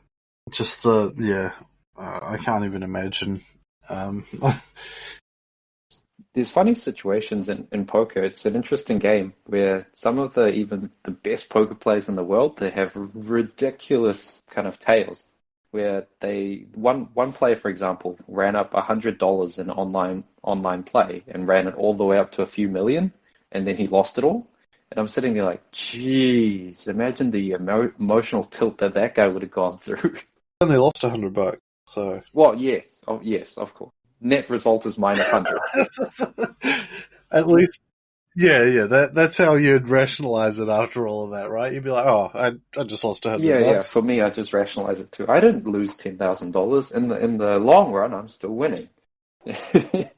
Just yeah. I can't even imagine. Um, there's funny situations in poker. It's an interesting game where some of the even the best poker players in the world, they have ridiculous kind of tales where they one player, for example, ran up $100 in online play and ran it all the way up to a few million, and then he lost it all. And I'm sitting there like, geez, imagine the emotional tilt that that guy would have gone through. And they lost $100, so. Well, yes, of course. Net result is -100. At least, yeah, that's how you'd rationalize it after all of that, right? You'd be like, oh, I just lost $100. Yeah. For me, I just rationalize it too. I didn't lose $10,000 in the long run. I'm still winning. The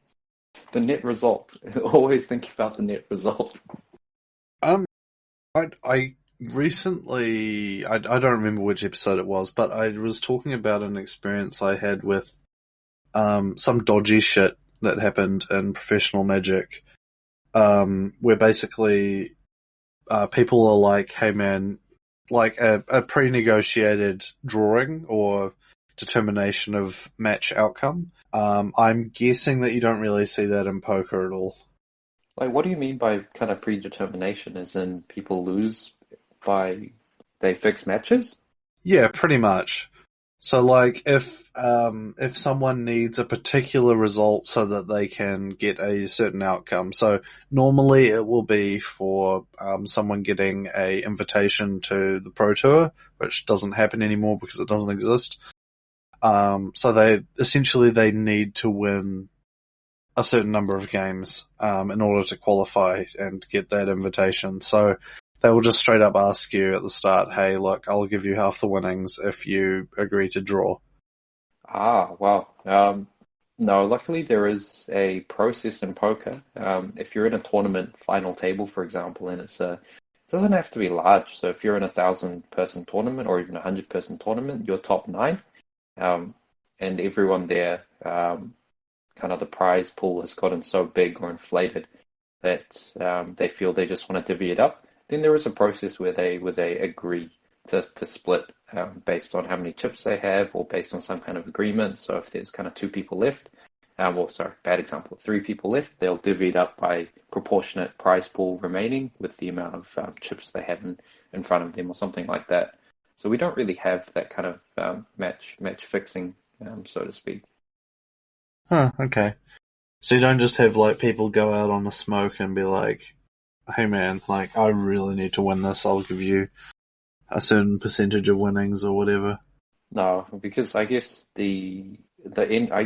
net result. Always think about the net result. I recently, I don't remember which episode it was, but I was talking about an experience I had with some dodgy shit that happened in professional Magic, where basically people are like, hey man, like a pre-negotiated drawing or determination of match outcome. I'm guessing that you don't really see that in poker at all. Like, what do you mean by kind of predetermination? As in people lose by they fix matches? Yeah, pretty much. So, like, if someone needs a particular result so that they can get a certain outcome, so normally it will be for someone getting a invitation to the Pro Tour, which doesn't happen anymore because it doesn't exist. So they need to win a certain number of games in order to qualify and get that invitation. So they will just straight up ask you at the start, hey, look, I'll give you half the winnings if you agree to draw. Ah, wow. No, luckily there is a process in poker. If you're in a tournament final table, for example, and it doesn't have to be large. So if you're in 1,000-person tournament or even 100-person tournament, you're top nine, and everyone there, kind of the prize pool has gotten so big or inflated that they feel they just want to divvy it up. Then there is a process where they agree to split based on how many chips they have or based on some kind of agreement. So if there's kind of two people left, bad example, three people left, they'll divvy it up by proportionate prize pool remaining with the amount of chips they have in front of them or something like that. So we don't really have that kind of match fixing, so to speak. Huh, okay. So you don't just have like people go out on a smoke and be like, hey man, like I really need to win this, I'll give you a certain percentage of winnings or whatever. No, because I guess I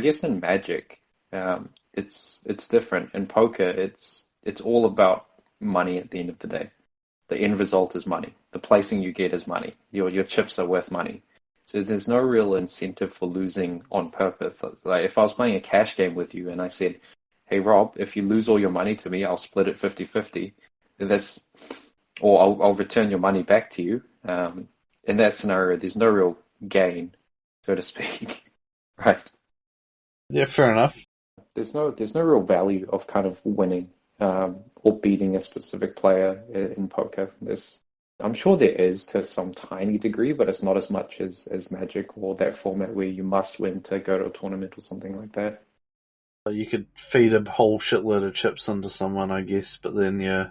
guess in Magic, it's different. In poker, it's all about money at the end of the day. The end result is money. The placing you get is money. Your chips are worth money. So there's no real incentive for losing on purpose. Like if I was playing a cash game with you and I said, hey Rob, if you lose all your money to me, I'll split it 50-50. Or I'll return your money back to you. In that scenario, there's no real gain, so to speak. Right? Yeah, fair enough. There's no real value of kind of winning or beating a specific player in poker. I'm sure there is to some tiny degree, but it's not as much as Magic or that format where you must win to go to a tournament or something like that. You could feed a whole shitload of chips into someone, I guess, but then yeah.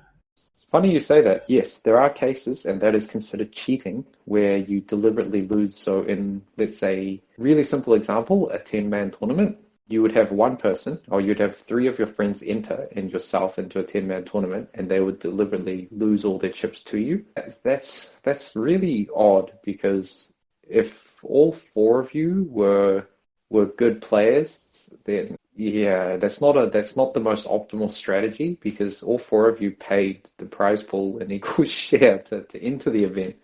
Funny you say that. Yes, there are cases, and that is considered cheating, where you deliberately lose. So in, let's say, really simple example, a 10-man tournament, you would have one person, or you'd have three of your friends enter and yourself into a 10-man tournament, and they would deliberately lose all their chips to you. That's really odd, because if all four of you were good players, then yeah, that's not the most optimal strategy, because all four of you paid the prize pool an equal share to enter the event.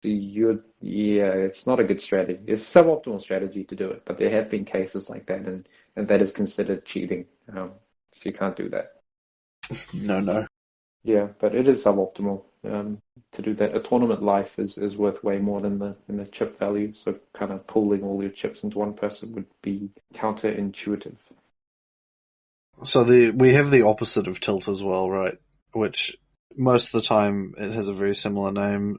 So it's not a good strategy. It's a suboptimal strategy to do it, but there have been cases like that, and that is considered cheating. So you can't do that. No. Yeah, but it is suboptimal to do that. A tournament life is worth way more than the chip value. So kind of pooling all your chips into one person would be counterintuitive. So we have the opposite of tilt as well, right? Which most of the time it has a very similar name.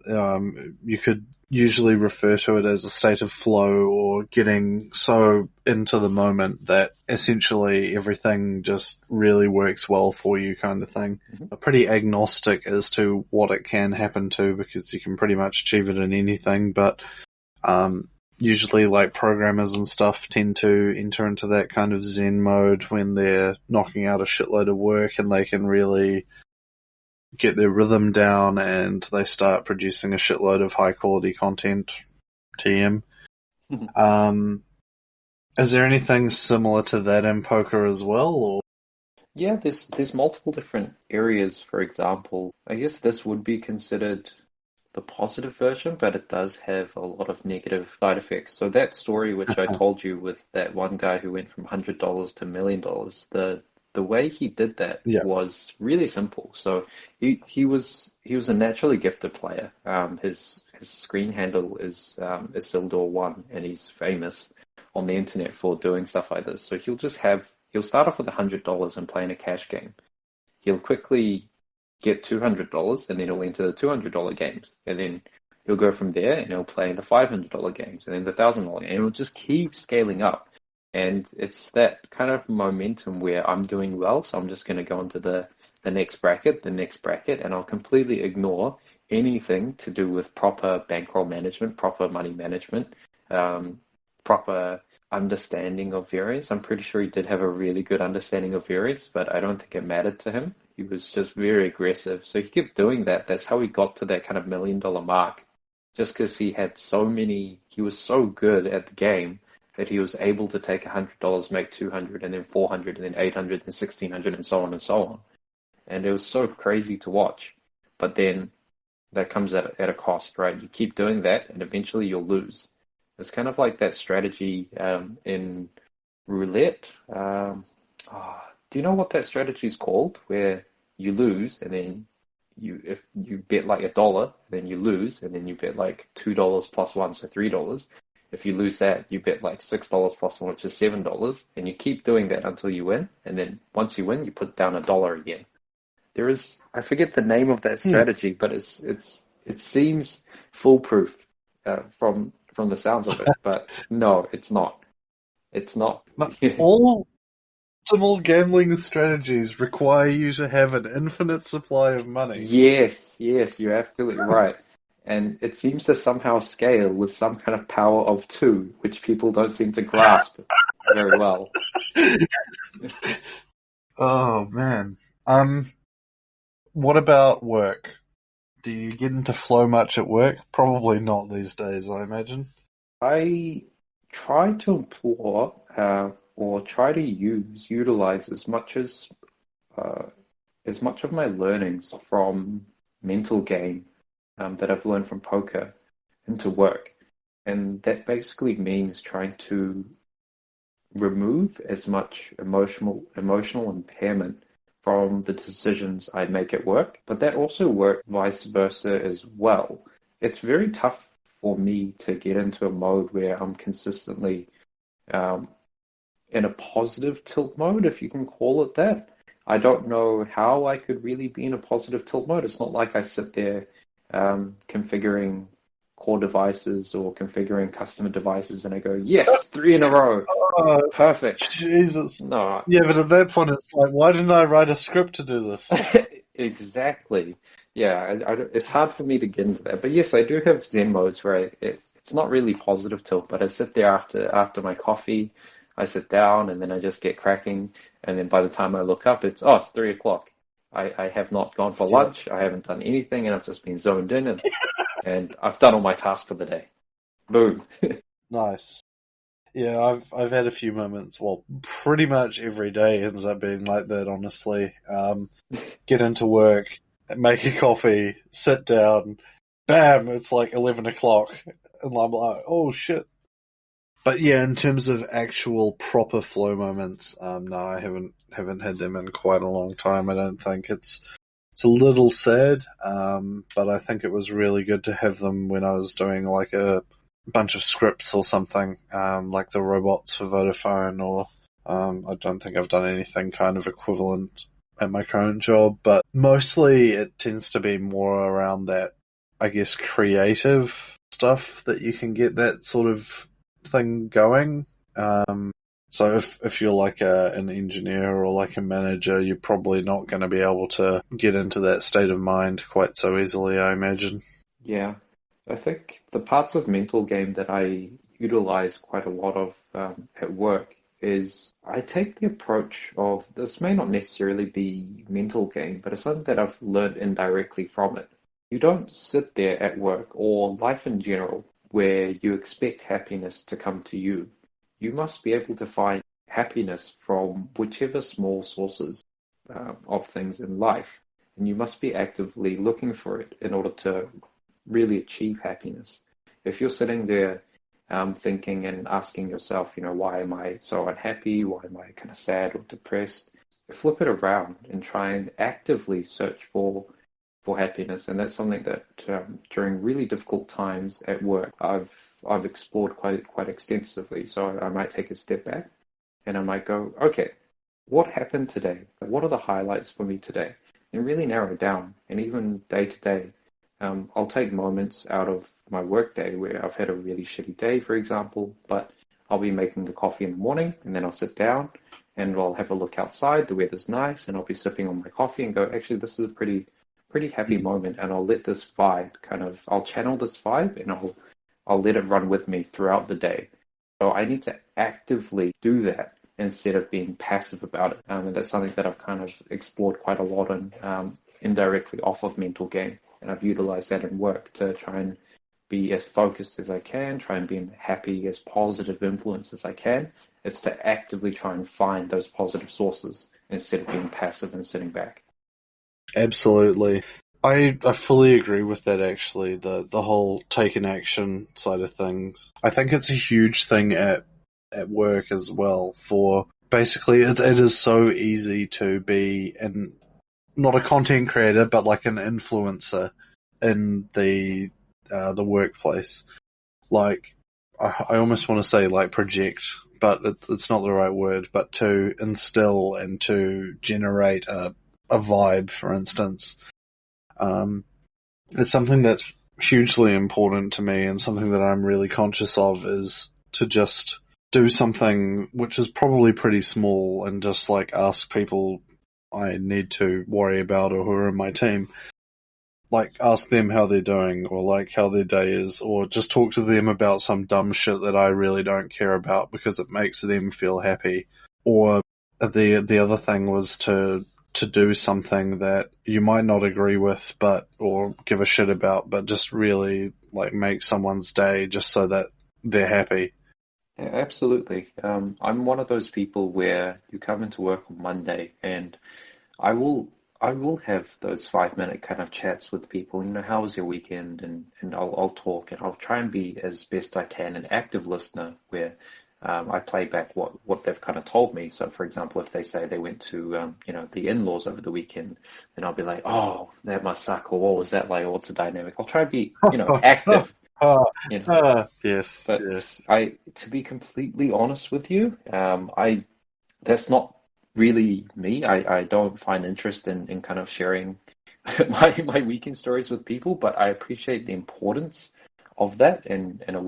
You could usually refer to it as a state of flow or getting so into the moment that essentially everything just really works well for you kind of thing. Mm-hmm. Pretty agnostic as to what it can happen to because you can pretty much achieve it in anything, but usually like programmers and stuff tend to enter into that kind of zen mode when they're knocking out a shitload of work and they can really get their rhythm down and they start producing a shitload of high quality content. TM. Is there anything similar to that in poker as well? Or? Yeah, there's multiple different areas. For example, I guess this would be considered the positive version, but it does have a lot of negative side effects. So that story which I told you with that one guy who went from $100 to $1 million, the way he did that was really simple. So he was a naturally gifted player. His screen handle is Isildur1, and he's famous on the internet for doing stuff like this. So he'll start off with $100 and play in a cash game. He'll quickly get $200 and then he'll enter the $200 games, and then he'll go from there and he'll play in the $500 games and then the $1,000 and it'll just keep scaling up. And it's that kind of momentum where I'm doing well, so I'm just going to go into the next bracket, and I'll completely ignore anything to do with proper bankroll management, proper money management, proper understanding of variance. I'm pretty sure he did have a really good understanding of variance, but I don't think it mattered to him. He was just very aggressive. So he kept doing that. That's how he got to that kind of $1 million mark. Just because he was so good at the game that he was able to take $100, make 200, and then 400, and then 800, and 1600, and so on and so on. And it was so crazy to watch. But then that comes at a cost, right? You keep doing that, and eventually you'll lose. It's kind of like that strategy in roulette. Do you know what that strategy is called? Where you lose, and then if you bet like $1, then you lose, and then you bet like $2 plus 1, so $3. If you lose that, you bet like $6 plus 1, which is $7, and you keep doing that until you win. And then once you win, you put down $1 again. I forget the name of that strategy, but it seems foolproof from the sounds of it. But no, it's not. It's not. All optimal gambling strategies require you to have an infinite supply of money. Yes, you're absolutely right. And it seems to somehow scale with some kind of power of 2, which people don't seem to grasp very well. Oh, man. What about work? Do you get into flow much at work? Probably not these days, I imagine. I try to implore or try to utilize as much of my learnings from mental game that I've learned from poker into work. And that basically means trying to remove as much emotional impairment from the decisions I make at work, but that also works vice versa as well. It's very tough for me to get into a mode where I'm consistently in a positive tilt mode, if you can call it that. I don't know how I could really be in a positive tilt mode. It's not like I sit there configuring core devices or configuring customer devices and I go, yes, 3 in a row. Perfect. Jesus. No. Yeah, but at that point it's like, why didn't I write a script to do this? Exactly. Yeah, it's hard for me to get into that. But yes, I do have Zen modes where it's not really positive tilt, but I sit there after my coffee, I sit down and then I just get cracking. And then by the time I look up, it's 3 o'clock. I have not gone for lunch. I haven't done anything, and I've just been zoned in, and I've done all my tasks for the day. Boom. Nice. Yeah, I've had a few moments. Well, pretty much every day ends up being like that. Honestly, get into work, make a coffee, sit down, bam! It's like 11 o'clock, and I'm like, oh shit. But yeah, in terms of actual proper flow moments, no, I haven't had them in quite a long time. I don't think it's a little sad, but I think it was really good to have them when I was doing like a bunch of scripts or something, like the robots for Vodafone, or I don't think I've done anything kind of equivalent at my current job, but mostly it tends to be more around that, I guess, creative stuff that you can get that sort of thing going. So if you're like an engineer or like a manager, you're probably not going to be able to get into that state of mind quite so easily, I imagine. Yeah, I think the parts of mental game that I utilize quite a lot of at work is I take the approach of this may not necessarily be mental game, but it's something that I've learned indirectly from it. You don't sit there at work or life in general where you expect happiness to come to you. You must be able to find happiness from whichever small sources of things in life, and you must be actively looking for it in order to really achieve happiness. If you're sitting there thinking and asking yourself, why am I so unhappy? Why am I kind of sad or depressed? Flip it around and try and actively search for happiness, and that's something that during really difficult times at work I've explored quite extensively. So I might take a step back and I might go, okay, what happened today? What are the highlights for me today? And really narrow it down. And even day to day, I'll take moments out of my work day where I've had a really shitty day, for example, but I'll be making the coffee in the morning and then I'll sit down and I'll have a look outside. The weather's nice and I'll be sipping on my coffee and go, actually, this is a pretty happy moment, and I'll let this vibe I'll channel this vibe and I'll let it run with me throughout the day. So I need to actively do that instead of being passive about it. And that's something that I've kind of explored quite a lot and indirectly off of mental game. And I've utilized that in work to try and be as focused as I can, try and be as happy, as positive influence as I can. It's to actively try and find those positive sources instead of being passive and sitting back. Absolutely. I fully agree with that, actually, the whole take an action side of things. I think it's a huge thing at work as well. For basically, it is so easy to be not a content creator, but like an influencer in the workplace. Like, I almost want to say like project, but it's not the right word, but to instill and to generate a vibe, for instance. It's something that's hugely important to me, and something that I'm really conscious of is to just do something which is probably pretty small and just like ask people I need to worry about or who are in my team, like ask them how they're doing or like how their day is, or just talk to them about some dumb shit that I really don't care about because it makes them feel happy. Or the other thing was to do something that you might not agree with or give a shit about, but just really like make someone's day just so that they're happy. Yeah, absolutely. I'm one of those people where you come into work on Monday and I will have those 5 minute kind of chats with people. How was your weekend? And I'll talk and I'll try and be as best I can an active listener where I play back what they've kind of told me. So, for example, if they say they went to the in-laws over the weekend, then I'll be like, oh, that must suck. Or what was that like? Or what's the dynamic? I'll try and be active. Yes, But yes. to be completely honest with you, that's not really me. I don't find interest in kind of sharing my weekend stories with people, but I appreciate the importance of that in a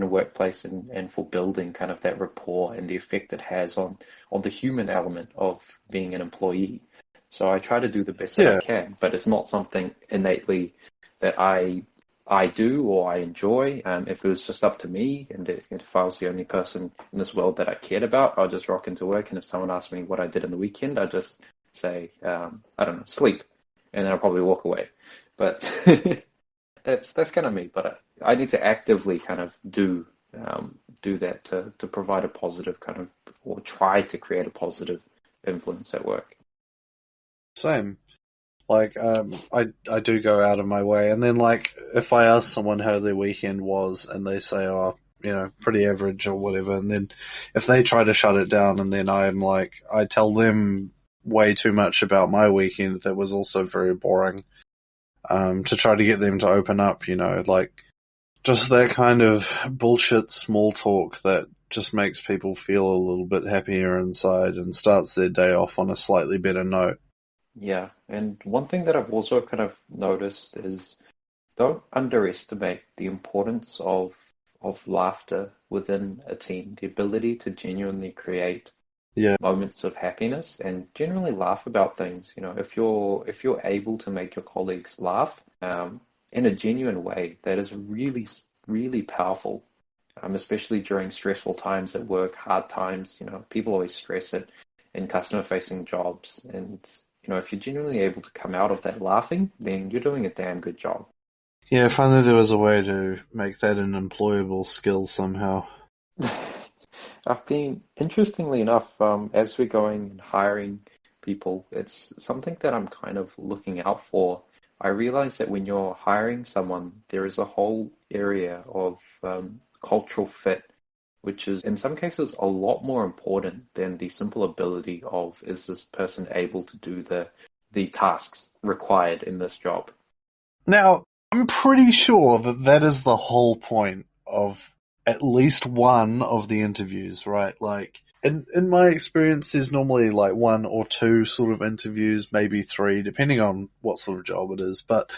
workplace and for building kind of that rapport and the effect it has on the human element of being an employee. So I try to do the best that I can, but it's not something innately that I do or I enjoy. If it was just up to me and if I was the only person in this world that I cared about, I'll just rock into work. And if someone asked me what I did in the weekend, I'd just say, I don't know, sleep. And then I'll probably walk away. But that's kind of me. But I need to actively kind of do that to provide a positive kind of, or try to create a positive influence at work. Same. Like, I do go out of my way, and then like, if I ask someone how their weekend was, and they say, oh, pretty average or whatever, and then if they try to shut it down, and then I tell them way too much about my weekend that was also very boring, to try to get them to open up, like, just that kind of bullshit small talk that just makes people feel a little bit happier inside and starts their day off on a slightly better note. Yeah, and one thing that I've also kind of noticed is don't underestimate the importance of laughter within a team, the ability to genuinely create Yeah. moments of happiness and generally laugh about things. If you're able to make your colleagues laugh in a genuine way, that is really really powerful. Especially during stressful times at work, hard times. People always stress it in customer-facing jobs, and if you're genuinely able to come out of that laughing, then you're doing a damn good job. Yeah, if only there was a way to make that an employable skill somehow. I've been, interestingly enough, as we're going and hiring people, it's something that I'm kind of looking out for. I realize that when you're hiring someone, there is a whole area of cultural fit, which is in some cases a lot more important than the simple ability of is this person able to do the tasks required in this job. Now, I'm pretty sure that that is the whole point of at least one of the interviews, right? Like, in my experience, there's normally like one or two sort of interviews, maybe three, depending on what sort of job it is. But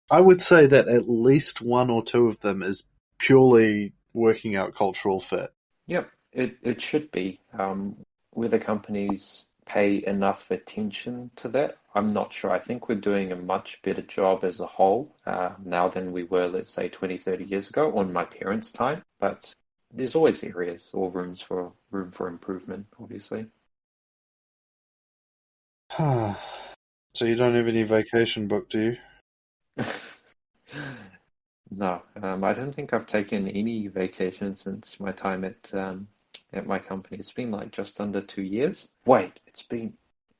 I would say that at least one or two of them is purely working out cultural fit. Yep, it should be. Whether companies pay enough attention to that, I'm not sure. I think we're doing a much better job as a whole now than we were, let's say, 20, 30 years ago on my parents' time. But there's always areas or room for improvement, obviously. So you don't have any vacation booked, do you? No, I don't think I've taken any vacation since my time at my company. It's been like just under 2 years. Wait,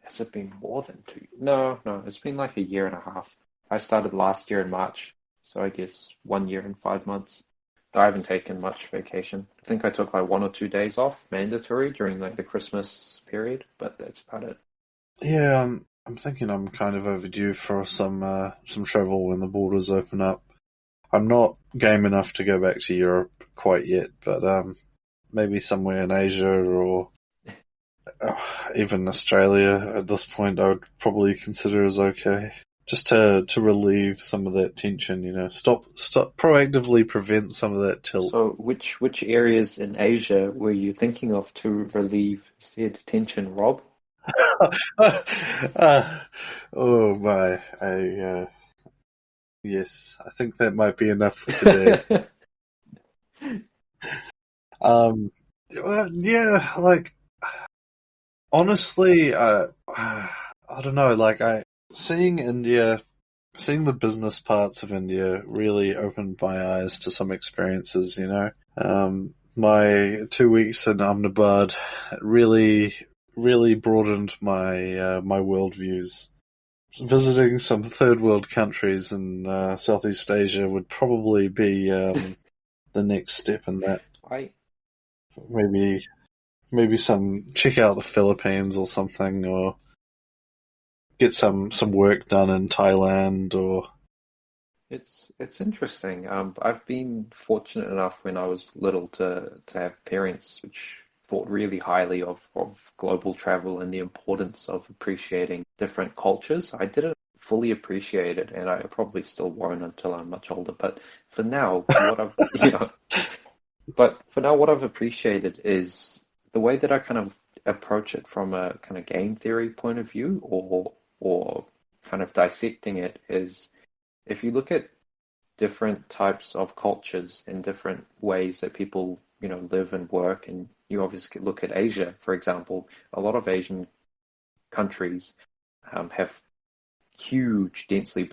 has it been more than two? No, no, it's been like a year and a half. I started last year in March, so I guess 1 year and 5 months. I haven't taken much vacation. I think I took like 1 or 2 days off, mandatory during like the Christmas period, but that's about it. Yeah, I'm thinking I'm kind of overdue for some travel when the borders open up. I'm not game enough to go back to Europe quite yet, but maybe somewhere in Asia or uh, even Australia at this point I would probably consider as okay. Just to relieve some of that tension, stop proactively prevent some of that tilt. So, which areas in Asia were you thinking of to relieve said tension, Rob? uh, oh my, yes, I think that might be enough for today. Yeah, like honestly, I don't know. Like seeing India, seeing the business parts of India really opened my eyes to some experiences. My 2 weeks in Ahmedabad really, really broadened my worldviews. Visiting some third world countries in Southeast Asia would probably be the next step in that. I Maybe some check out the Philippines or something, or get some work done in Thailand, or It's interesting. I've been fortunate enough when I was little to have parents which thought really highly of global travel and the importance of appreciating different cultures. I didn't fully appreciate it, and I probably still won't until I'm much older. But for now, what I've what I've appreciated is the way that I kind of approach it from a kind of game theory point of view, or kind of dissecting it is if you look at different types of cultures and different ways that people, live and work, and you obviously look at Asia, for example, a lot of Asian countries have huge, densely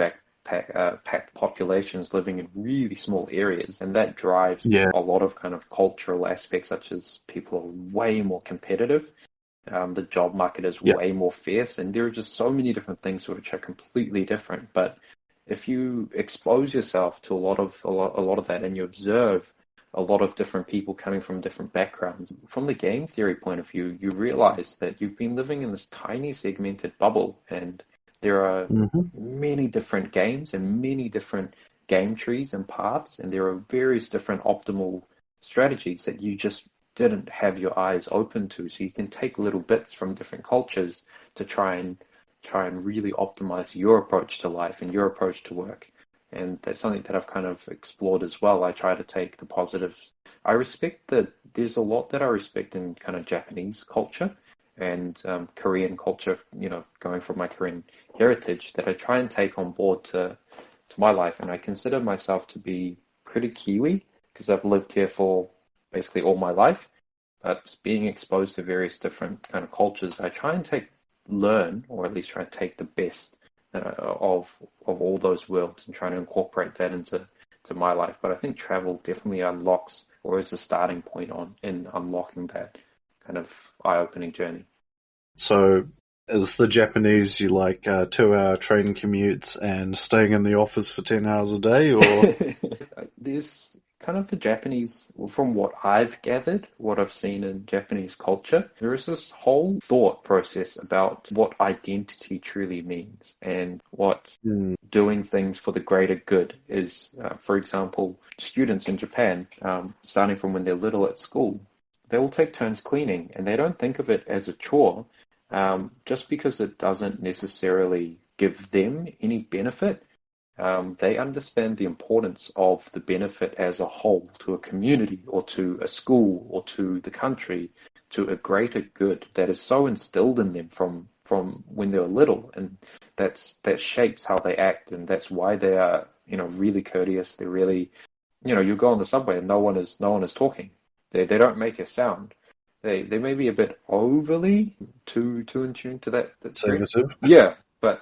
packed populations living in really small areas, and that drives yeah, a lot of kind of cultural aspects, such as people are way more competitive. The job market is yeah, way more fierce, and there are just so many different things which are completely different. But if you expose yourself to a lot of that, and you observe a lot of different people coming from different backgrounds, from the game theory point of view, you realize that you've been living in this tiny segmented bubble, and there are hmm many different games and many different game trees and paths, and there are various different optimal strategies that you just didn't have your eyes open to. So you can take little bits from different cultures to try and try and really optimize your approach to life and your approach to work. And that's something that I've kind of explored as well. I try to take the positives. I respect that there's a lot that I respect in kind of Japanese culture and Korean culture, going from my Korean heritage that I try and take on board to my life. And I consider myself to be pretty Kiwi because I've lived here for basically all my life. But being exposed to various different kind of cultures, I try and learn, or at least try and take the best of all those worlds and trying to incorporate that into my life. But I think travel definitely unlocks, or is a starting point in unlocking that kind of eye-opening journey. So, as the Japanese, you like 2-hour train commutes and staying in the office for 10 hours a day, or? There's kind of the Japanese, from what I've gathered, what I've seen in Japanese culture, there is this whole thought process about what identity truly means and what doing things for the greater good is. For example, students in Japan, starting from when they're little at school, they will take turns cleaning and they don't think of it as a chore, just because it doesn't necessarily give them any benefit. They understand the importance of the benefit as a whole to a community or to a school or to the country, to a greater good that is so instilled in them from when they're little, and that shapes how they act, and that's why they are really courteous. They're really, you go on the subway and no one is talking. They don't make a sound. They may be a bit overly too in tune to that. Conservative. Yeah, but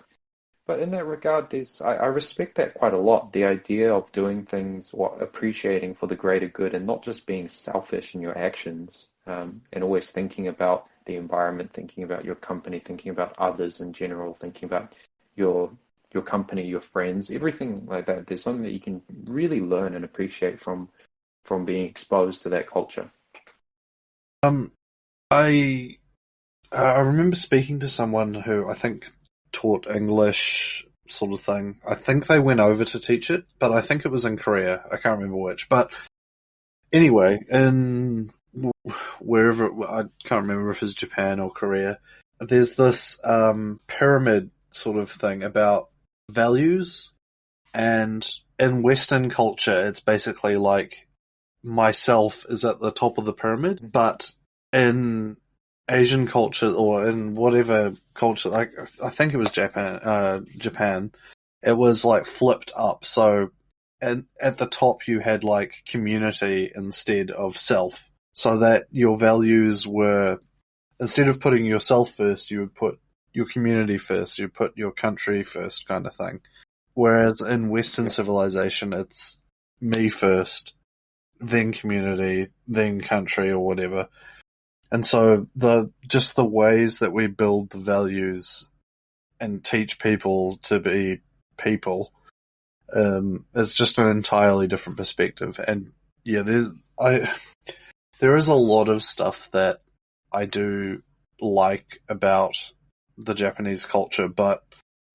in that regard, I respect that quite a lot. The idea of doing things, appreciating for the greater good, and not just being selfish in your actions, and always thinking about the environment, thinking about your company, thinking about others in general, thinking about your company, your friends, everything like that. There's something that you can really learn and appreciate from being exposed to that culture. I remember speaking to someone who I think taught English sort of thing. I think they went over to teach it, but I think it was in Korea. I can't remember which. But anyway, in wherever, I can't remember if it's Japan or Korea, there's this pyramid sort of thing about values, and in Western culture it's basically like myself is at the top of the pyramid, but in Asian culture, or in whatever culture, like I think it was Japan, it was like flipped up. So, and at the top you had like community instead of self, so that your values were, instead of putting yourself first, you would put your community first, you put your country first, kind of thing. Whereas in Western civilization, it's me first, then community, then country, or whatever. And so just the ways that we build the values and teach people to be people, is just an entirely different perspective. And yeah, there is a lot of stuff that I do like about the Japanese culture, but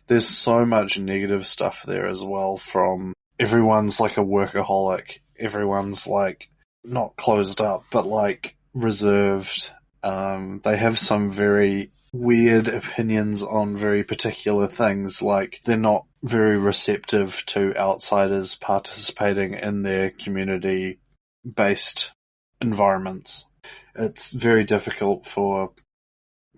there's so much negative stuff there as well, from everyone's like a workaholic, everyone's like not closed up, but like reserved. They have some very weird opinions on very particular things, like they're not very receptive to outsiders participating in their community-based environments. It's very difficult for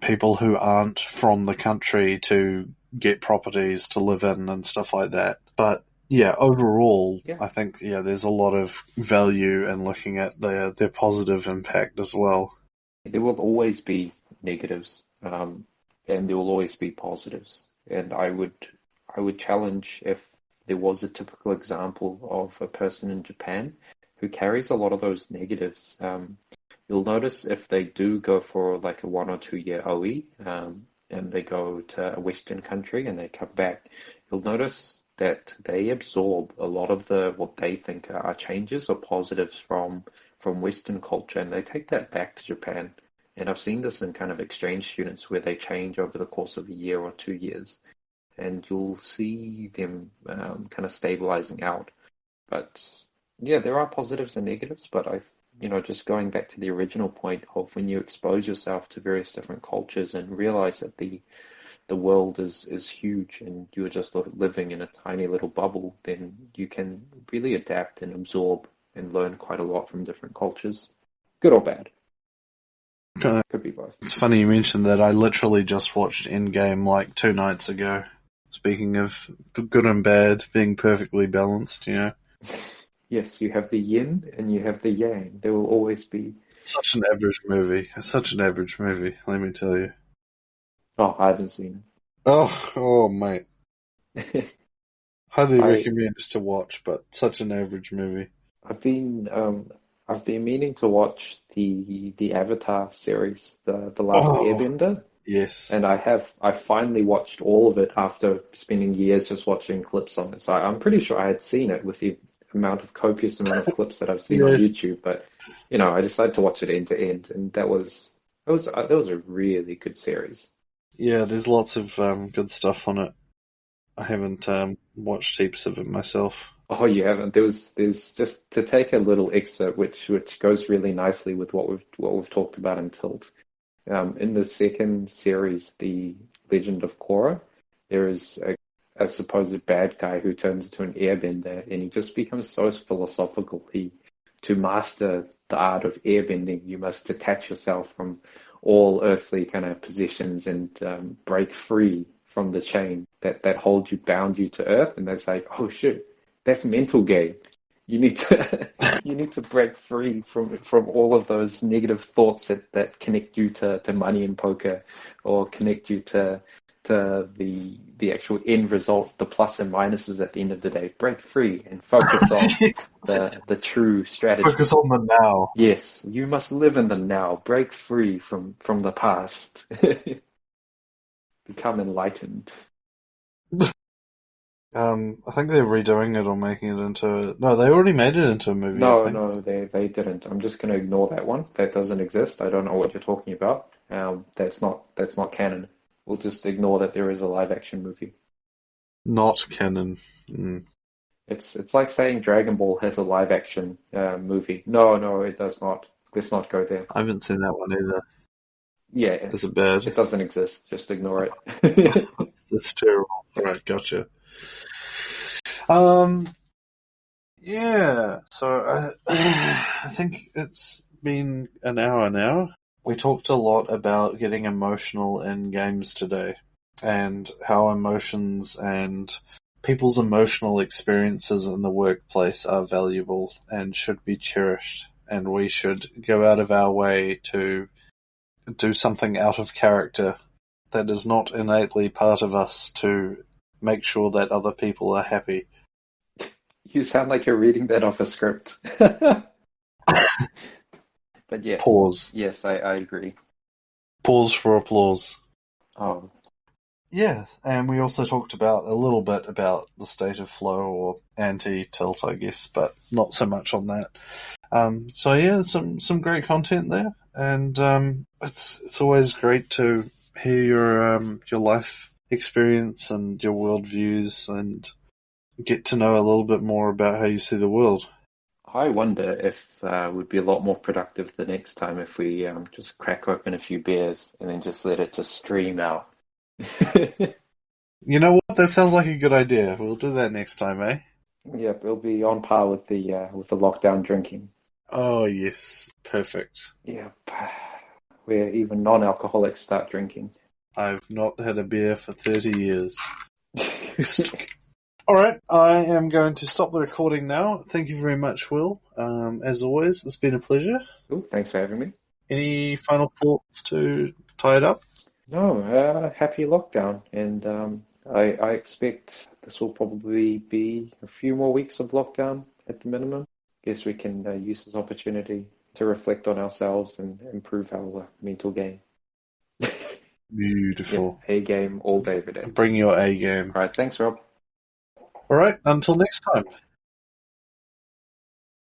people who aren't from the country to get properties to live in and stuff like that. But yeah, overall, I think there's a lot of value in looking at their positive impact as well. There will always be negatives, and there will always be positives. And I would challenge if there was a typical example of a person in Japan who carries a lot of those negatives. You'll notice if they do go for like a 1 or 2 year OE, and they go to a Western country and they come back, you'll notice that they absorb a lot of what they think are changes or positives from Western culture, and they take that back to Japan. And I've seen this in kind of exchange students where they change over the course of a year or 2 years, and you'll see them kind of stabilizing out. But yeah, there are positives and negatives, but just going back to the original point of when you expose yourself to various different cultures and realize that the the world is huge and you're just living in a tiny little bubble, then you can really adapt and absorb and learn quite a lot from different cultures. Good or bad. Could be both. It's funny you mentioned that. I literally just watched Endgame like 2 nights ago. Speaking of good and bad being perfectly balanced, you know. Yes, you have the yin and you have the yang. There will always be. Such an average movie. Such an average movie, let me tell you. Oh, I haven't seen Oh, mate. it. Highly I recommend to watch, but such an average movie. I've been I've been meaning to watch the Avatar series, the Last Oh, Airbender, yes. and I finally watched all of it after spending years just watching clips on it. So I'm pretty sure I had seen it with the copious amount of clips that I've seen on Yes. YouTube, but I decided to watch it end to end, and that was a really good series. Yeah, there's lots of good stuff on it. I haven't watched heaps of it myself. Oh, you haven't? There's just to take a little excerpt which goes really nicely with what we've talked about in Tilt. In the second series, The Legend of Korra, there is a supposed bad guy who turns into an airbender, and he just becomes so philosophical. To master the art of airbending, you must detach yourself from all earthly kind of possessions and break free from the chain that hold you, bound you to earth. And that's like, oh shit, that's mental game. You need to you need to break free from all of those negative thoughts that connect you to money and poker, or connect you to the actual end result, the plus and minuses at the end of the day. Break free and focus on Yes. the true strategy. Focus on the now. Yes, you must live in the now. Break free from the past. Become enlightened. I think they're redoing it or making it into. No, they already made it into a movie, I No, think. no, they didn't. I'm just going to ignore that one. That doesn't exist. I don't know what you're talking about. That's not canon. We'll just ignore that there is a live action movie. Not canon. Mm. It's like saying Dragon Ball has a live action movie. No, no, it does not. Let's not go there. I haven't seen that one either. Yeah, Is it bad? it doesn't exist. Just ignore it. That's terrible. Alright, gotcha. Um, yeah, so I think it's been an hour now. We talked a lot about getting emotional in games today and how emotions and people's emotional experiences in the workplace are valuable and should be cherished. And we should go out of our way to do something out of character that is not innately part of us to make sure that other people are happy. You sound like you're reading that off a script. But yes, Pause. yes, I agree. Pause for applause. Oh, Yeah, and we also talked about a little bit about the state of flow or anti-tilt, I guess, but not so much on that. So yeah, some great content there, and it's always great to hear your life experience and your worldviews and get to know a little bit more about how you see the world. I wonder if we'd be a lot more productive the next time if we just crack open a few beers and then just let it just stream out. You know what? That sounds like a good idea. We'll do that next time, eh? Yep, it'll be on par with the lockdown drinking. Oh yes, perfect. Yep, where even non-alcoholics start drinking. I've not had a beer for 30 years. Alright, I am going to stop the recording now. Thank you very much, Will. As always, it's been a pleasure. Ooh, thanks for having me. Any final thoughts to tie it up? No, happy lockdown, and I expect this will probably be a few more weeks of lockdown at the minimum. Guess we can use this opportunity to reflect on ourselves and improve our mental game. Yep, Beautiful. A game all day, every day. Bring your A game. All right, thanks, Rob. Alright, until next time.